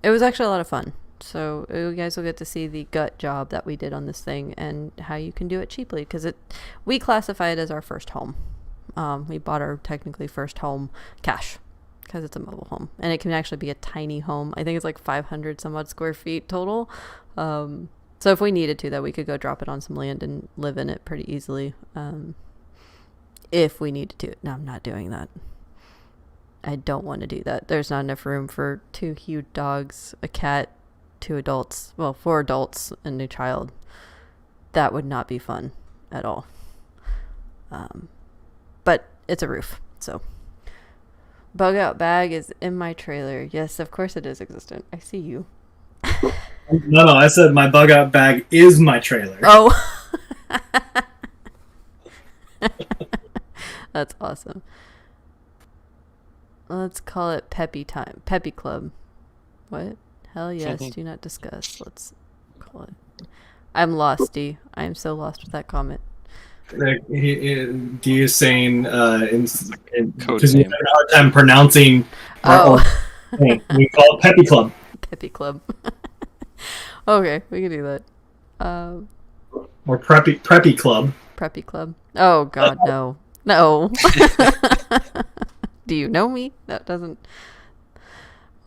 was actually a lot of fun. So you guys will get to see the gut job that we did on this thing and how you can do it cheaply, because we classify it as our first home. We bought our technically first home cash, because it's a mobile home, and it can actually be a tiny home. I think it's like 500 some odd square feet total. So if we needed to, that we could go drop it on some land and live in it pretty easily. If we needed to. No, I'm not doing that. I don't want to do that. There's not enough room for 2 huge dogs, a cat, 2 adults. Well, 4 adults and a child. That would not be fun at all. But it's a roof, so. Bug out bag is in my trailer. Yes, of course it is existent. I see you. No, I said my bug out bag is my trailer. Oh. That's awesome. Let's call it Peppy time. Peppy Club. What? Hell yes, do not discuss. Let's call it. I'm losty. I am so lost with that comment. Do you saying Code because we have name. a hard time pronouncing our Oh. own thing. We call it Peppy Club. Peppy Club. Okay, we can do that. Or Preppy Club. Preppy Club. Oh God, no. No. Do you know me? That doesn't.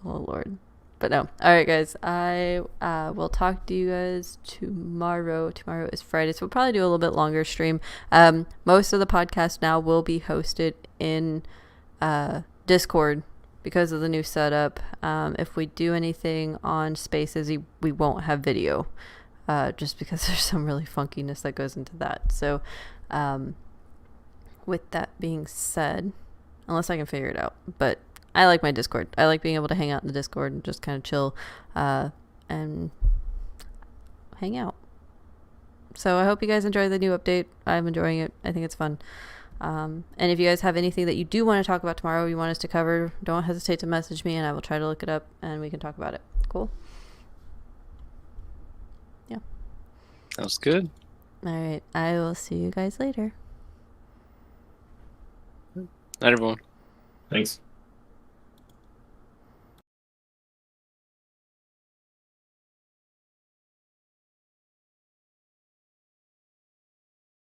Oh Lord. But no. All right, guys. I will talk to you guys tomorrow. Tomorrow is Friday, so we'll probably do a little bit longer stream. Most of the podcast now will be hosted in Discord because of the new setup. If we do anything on Spaces, we won't have video, just because there's some really funkiness that goes into that. So, with that being said, unless I can figure it out, but I like my Discord. I like being able to hang out in the Discord and just kind of chill and hang out. So I hope you guys enjoy the new update. I'm enjoying it. I think it's fun. And if you guys have anything that you do want to talk about tomorrow, you want us to cover, don't hesitate to message me and I will try to look it up and we can talk about it. Cool? Yeah. That was good. All right. I will see you guys later. Night, everyone. Thanks.